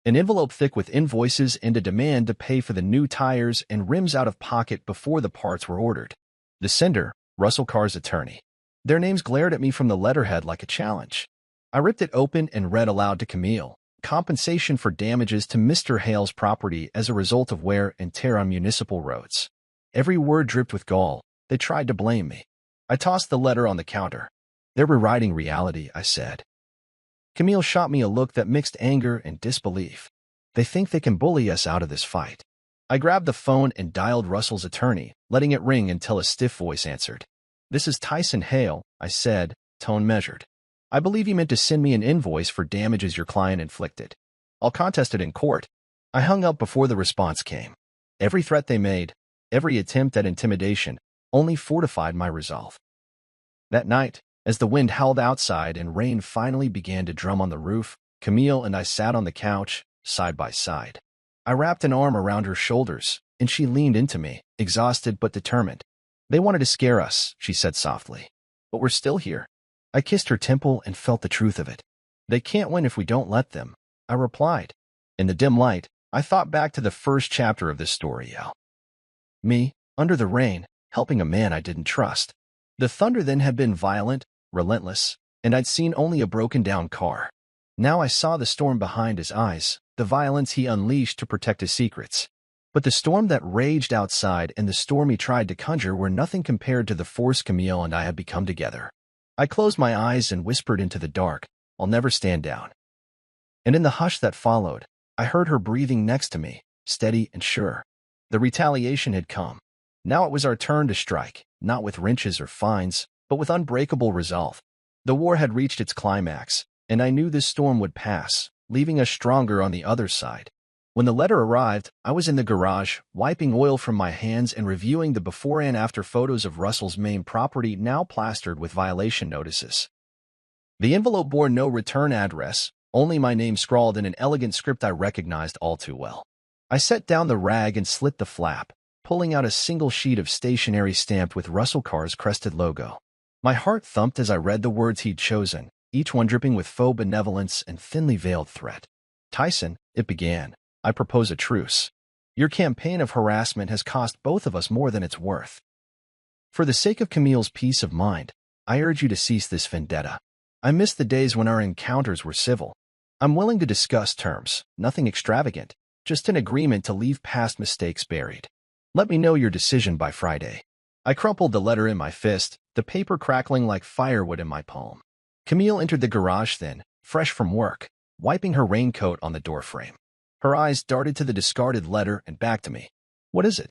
An envelope thick with invoices and a demand to pay for the new tires and rims out of pocket before the parts were ordered. The sender, Russell Carr's attorney. Their names glared at me from the letterhead like a challenge. I ripped it open and read aloud to Camille. Compensation for damages to Mr. Hale's property as a result of wear and tear on municipal roads. Every word dripped with gall. They tried to blame me. I tossed the letter on the counter. They're rewriting reality, I said. Camille shot me a look that mixed anger and disbelief. They think they can bully us out of this fight. I grabbed the phone and dialed Russell's attorney, letting it ring until a stiff voice answered. "This is Tyson Hale," I said, tone measured. "I believe you meant to send me an invoice for damages your client inflicted. I'll contest it in court." I hung up before the response came. Every threat they made, every attempt at intimidation, only fortified my resolve. That night, as the wind howled outside and rain finally began to drum on the roof, Camille and I sat on the couch, side by side. I wrapped an arm around her shoulders, and she leaned into me, exhausted but determined. "They wanted to scare us," she said softly. "But we're still here." I kissed her temple and felt the truth of it. "They can't win if we don't let them," I replied. In the dim light, I thought back to the first chapter of this story. Me, under the rain, helping a man I didn't trust. The thunder then had been violent, relentless, and I'd seen only a broken-down car. Now I saw the storm behind his eyes, the violence he unleashed to protect his secrets. But the storm that raged outside and the storm he tried to conjure were nothing compared to the force Camille and I had become together. I closed my eyes and whispered into the dark, "I'll never stand down." And in the hush that followed, I heard her breathing next to me, steady and sure. The retaliation had come. Now it was our turn to strike, not with wrenches or fines, but with unbreakable resolve. The war had reached its climax, and I knew this storm would pass, leaving us stronger on the other side. When the letter arrived, I was in the garage, wiping oil from my hands and reviewing the before and after photos of Russell's main property now plastered with violation notices. The envelope bore no return address, only my name scrawled in an elegant script I recognized all too well. I set down the rag and slit the flap, pulling out a single sheet of stationery stamped with Russell Carr's crested logo. My heart thumped as I read the words he'd chosen, each one dripping with faux benevolence and thinly veiled threat. "Tyson," it began, "I propose a truce. Your campaign of harassment has cost both of us more than it's worth. For the sake of Camille's peace of mind, I urge you to cease this vendetta. I miss the days when our encounters were civil. I'm willing to discuss terms, nothing extravagant, just an agreement to leave past mistakes buried. Let me know your decision by Friday." I crumpled the letter in my fist, the paper crackling like firewood in my palm. Camille entered the garage then, fresh from work, wiping her raincoat on the doorframe. Her eyes darted to the discarded letter and back to me. "What is it?"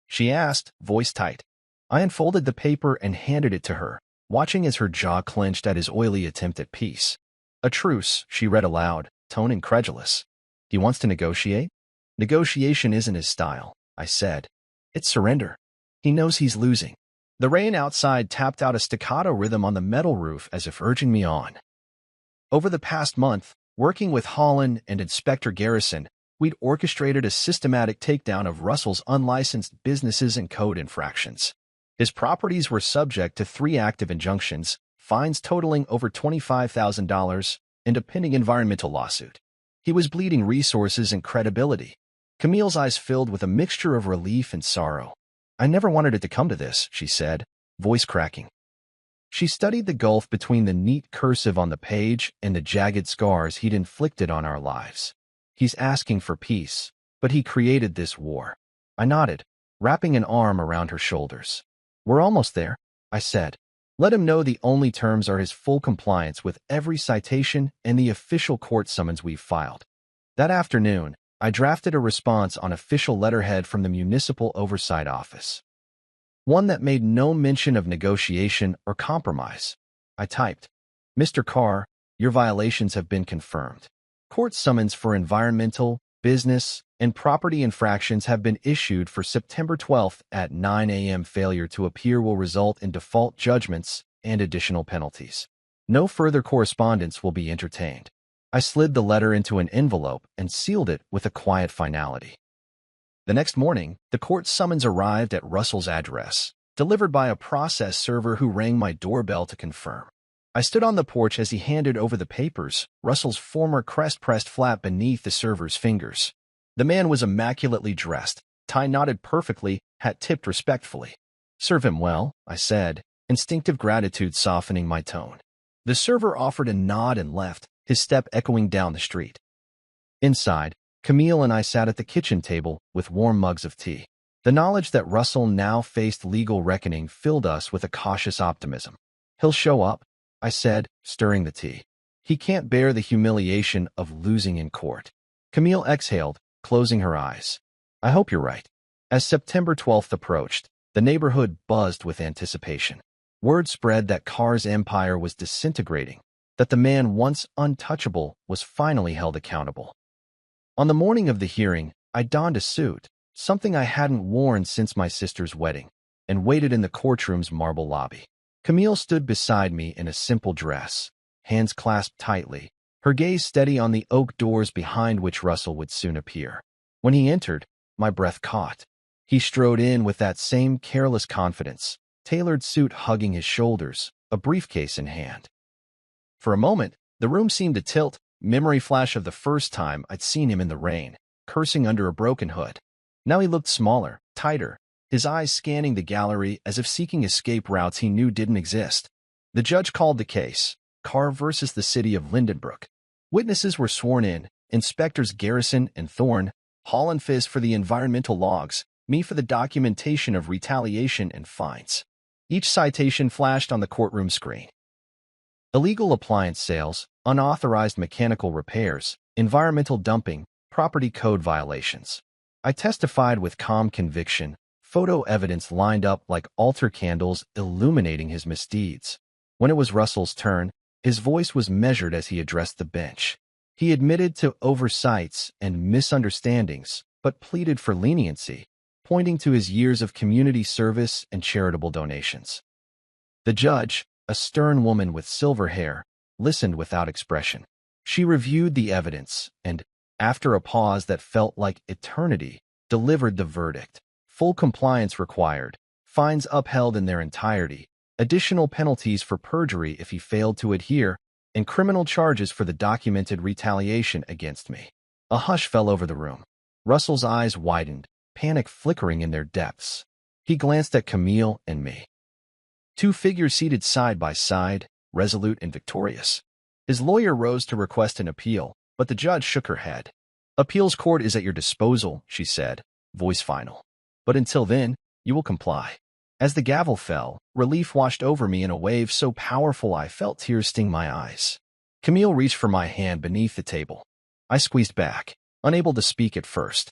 she asked, voice tight. I unfolded the paper and handed it to her, watching as her jaw clenched at his oily attempt at peace. "A truce," she read aloud, tone incredulous. "He wants to negotiate?" "Negotiation isn't his style," I said. "It's surrender. He knows he's losing." The rain outside tapped out a staccato rhythm on the metal roof as if urging me on. Over the past month, working with Holland and Inspector Garrison, we'd orchestrated a systematic takedown of Russell's unlicensed businesses and code infractions. His properties were subject to 3 active injunctions, fines totaling over $25,000, and a pending environmental lawsuit. He was bleeding resources and credibility. Camille's eyes filled with a mixture of relief and sorrow. "I never wanted it to come to this," she said, voice cracking. She studied the gulf between the neat cursive on the page and the jagged scars he'd inflicted on our lives. "He's asking for peace, but he created this war." I nodded, wrapping an arm around her shoulders. "We're almost there," I said. "Let him know the only terms are his full compliance with every citation and the official court summons we've filed." That afternoon, I drafted a response on official letterhead from the Municipal Oversight Office. One that made no mention of negotiation or compromise. I typed, "Mr. Carr, your violations have been confirmed. Court summons for environmental, business, and property infractions have been issued for September 12th at 9 a.m. Failure to appear will result in default judgments and additional penalties. No further correspondence will be entertained." I slid the letter into an envelope and sealed it with a quiet finality. The next morning, the court summons arrived at Russell's address. delivered by a process server who rang my doorbell to confirm. I stood on the porch as he handed over the papers, Russell's former crest pressed flat beneath the server's fingers. The man was immaculately dressed, tie knotted perfectly, hat tipped respectfully. "Serve him well," I said, instinctive gratitude softening my tone. The server offered a nod and left, his step echoing down the street. Inside, Camille and I sat at the kitchen table with warm mugs of tea. The knowledge that Russell now faced legal reckoning filled us with a cautious optimism. "He'll show up," I said, stirring the tea. "He can't bear the humiliation of losing in court." Camille exhaled, closing her eyes. "I hope you're right." As September 12th approached, the neighborhood buzzed with anticipation. Word spread that Carr's empire was disintegrating, that the man once untouchable was finally held accountable. On the morning of the hearing, I donned a suit, something I hadn't worn since my sister's wedding, and waited in the courtroom's marble lobby. Camille stood beside me in a simple dress, hands clasped tightly, her gaze steady on the oak doors behind which Russell would soon appear. When he entered, my breath caught. He strode in with that same careless confidence, tailored suit hugging his shoulders, a briefcase in hand. For a moment, the room seemed to tilt, memory flash of the first time I'd seen him in the rain, cursing under a broken hood. Now he looked smaller, tighter, his eyes scanning the gallery as if seeking escape routes he knew didn't exist. The judge called the case, Carr versus the city of Lindenbrook. Witnesses were sworn in, Inspectors Garrison and Thorne, Hall and Fizz for the environmental logs, me for the documentation of retaliation and fines. Each citation flashed on the courtroom screen. Illegal appliance sales, unauthorized mechanical repairs, environmental dumping, property code violations. I testified with calm conviction, photo evidence lined up like altar candles illuminating his misdeeds. When it was Russell's turn, his voice was measured as he addressed the bench. He admitted to oversights and misunderstandings, but pleaded for leniency, pointing to his years of community service and charitable donations. The judge, a stern woman with silver hair, listened without expression. She reviewed the evidence and, after a pause that felt like eternity, delivered the verdict. Full compliance required, fines upheld in their entirety, additional penalties for perjury if he failed to adhere, and criminal charges for the documented retaliation against me. A hush fell over the room. Russell's eyes widened, panic flickering in their depths. He glanced at Camille and me. Two figures seated side by side, resolute and victorious. His lawyer rose to request an appeal, but the judge shook her head. "Appeals court is at your disposal," she said, voice final. "But until then, you will comply." As the gavel fell, relief washed over me in a wave so powerful I felt tears sting my eyes. Camille reached for my hand beneath the table. I squeezed back, unable to speak at first.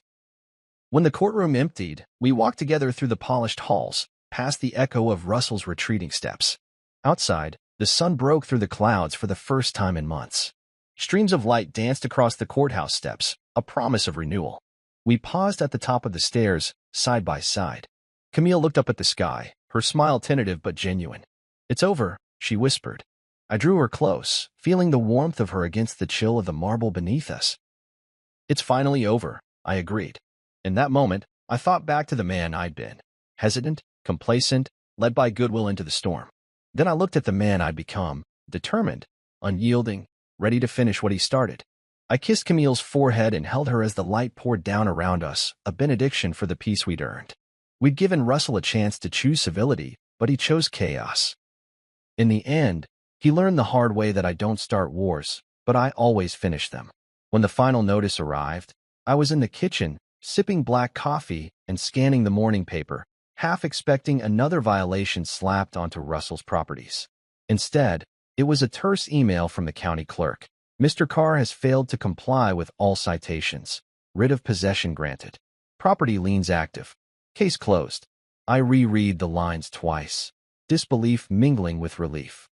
When the courtroom emptied, we walked together through the polished halls, past the echo of Russell's retreating steps. Outside, the sun broke through the clouds for the first time in months. Streams of light danced across the courthouse steps, a promise of renewal. We paused at the top of the stairs, side by side. Camille looked up at the sky, her smile tentative but genuine. "It's over," she whispered. I drew her close, feeling the warmth of her against the chill of the marble beneath us. "It's finally over," I agreed. In that moment, I thought back to the man I'd been, hesitant, complacent, led by goodwill into the storm. Then I looked at the man I'd become, determined, unyielding, ready to finish what he started. I kissed Camille's forehead and held her as the light poured down around us, a benediction for the peace we'd earned. We'd given Russell a chance to choose civility, but he chose chaos. In the end, he learned the hard way that I don't start wars, but I always finish them. When the final notice arrived, I was in the kitchen, sipping black coffee and scanning the morning paper, half expecting another violation slapped onto Russell's properties. Instead, it was a terse email from the county clerk. "Mr. Carr has failed to comply with all citations. Writ of possession granted. Property liens active. Case closed." I reread the lines twice, disbelief mingling with relief.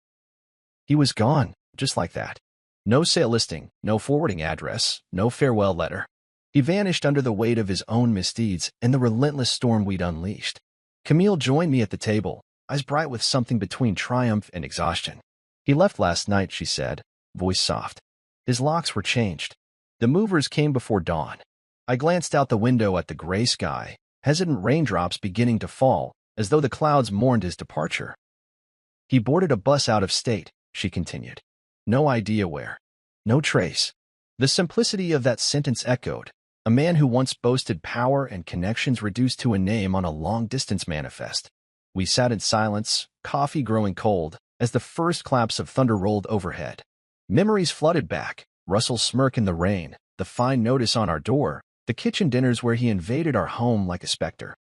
He was gone, just like that. No sale listing, no forwarding address, no farewell letter. He vanished under the weight of his own misdeeds and the relentless storm we'd unleashed. Camille joined me at the table, eyes bright with something between triumph and exhaustion. "He left last night," she said, voice soft. "His locks were changed. The movers came before dawn." I glanced out the window at the gray sky, hesitant raindrops beginning to fall, as though the clouds mourned his departure. He boarded a bus out of state, she continued. No idea where. No trace. The simplicity of that sentence echoed. A man who once boasted power and connections reduced to a name on a long-distance manifest. We sat in silence, coffee growing cold, as the first claps of thunder rolled overhead. Memories flooded back, Russell's smirk in the rain, the fine notice on our door, the kitchen dinners where he invaded our home like a specter.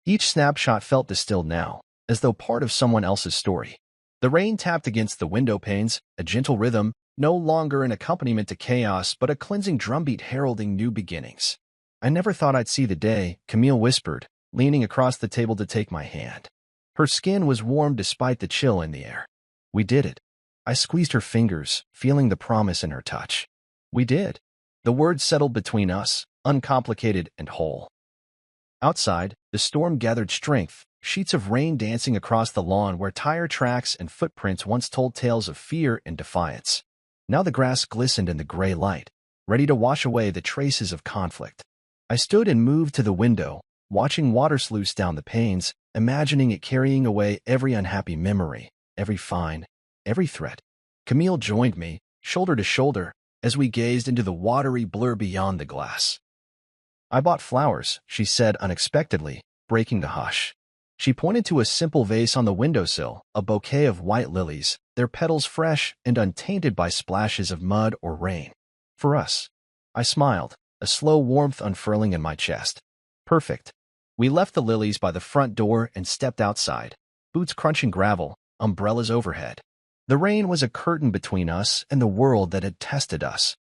Each snapshot felt distilled now, as though part of someone else's story. The rain tapped against the window panes, a gentle rhythm, no longer an accompaniment to chaos, but a cleansing drumbeat heralding new beginnings. I never thought I'd see the day, Camille whispered, leaning across the table to take my hand. Her skin was warm despite the chill in the air. We did it. I squeezed her fingers, feeling the promise in her touch. We did. The words settled between us, uncomplicated and whole. Outside, the storm gathered strength, sheets of rain dancing across the lawn where tire tracks and footprints once told tales of fear and defiance. Now the grass glistened in the gray light, ready to wash away the traces of conflict. I stood and moved to the window, watching water sluice down the panes, imagining it carrying away every unhappy memory, every fine, every threat. Camille joined me, shoulder to shoulder, as we gazed into the watery blur beyond the glass. I bought flowers, she said unexpectedly, breaking the hush. She pointed to a simple vase on the windowsill, a bouquet of white lilies, their petals fresh and untainted by splashes of mud or rain. For us. I smiled, a slow warmth unfurling in my chest. Perfect. We left the lilies by the front door and stepped outside, boots crunching gravel, umbrellas overhead. The rain was a curtain between us and the world that had tested us.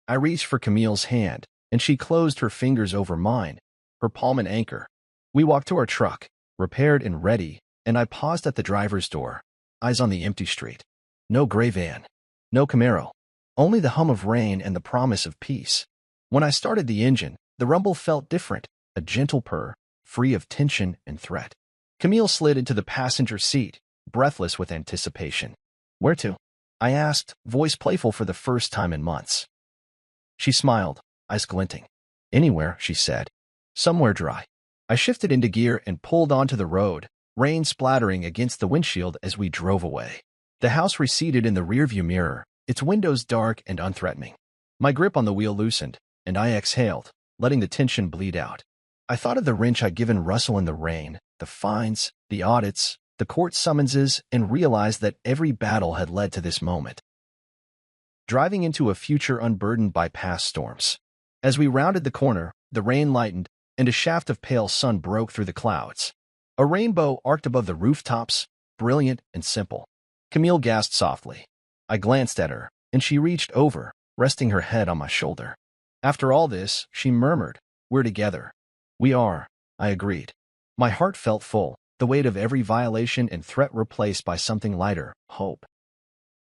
I reached for Camille's hand, and she closed her fingers over mine, her palm an anchor. We walked to our truck, repaired and ready, and I paused at the driver's door, eyes on the empty street. No gray van, no Camaro, only the hum of rain and the promise of peace. When I started the engine, the rumble felt different, a gentle purr, free of tension and threat. Camille slid into the passenger seat, breathless with anticipation. Where to? I asked, voice playful for the first time in months. She smiled, eyes glinting. Anywhere, she said. Somewhere dry. I shifted into gear and pulled onto the road, rain splattering against the windshield as we drove away. The house receded in the rearview mirror, its windows dark and unthreatening. My grip on the wheel loosened, and I exhaled, letting the tension bleed out. I thought of the wrench I'd given Russell in the rain, the fines, the audits, the court summonses, and realized that every battle had led to this moment. Driving into a future unburdened by past storms. As we rounded the corner, the rain lightened, and a shaft of pale sun broke through the clouds. A rainbow arced above the rooftops, brilliant and simple. Camille gasped softly. I glanced at her, and she reached over, resting her head on my shoulder. After all this, she murmured, we're together. We are, I agreed. My heart felt full, the weight of every violation and threat replaced by something lighter, hope.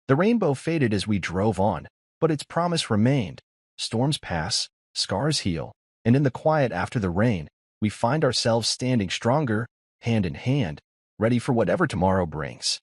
The rainbow faded as we drove on, but its promise remained. Storms pass, scars heal, and in the quiet after the rain, we find ourselves standing stronger, hand in hand, ready for whatever tomorrow brings.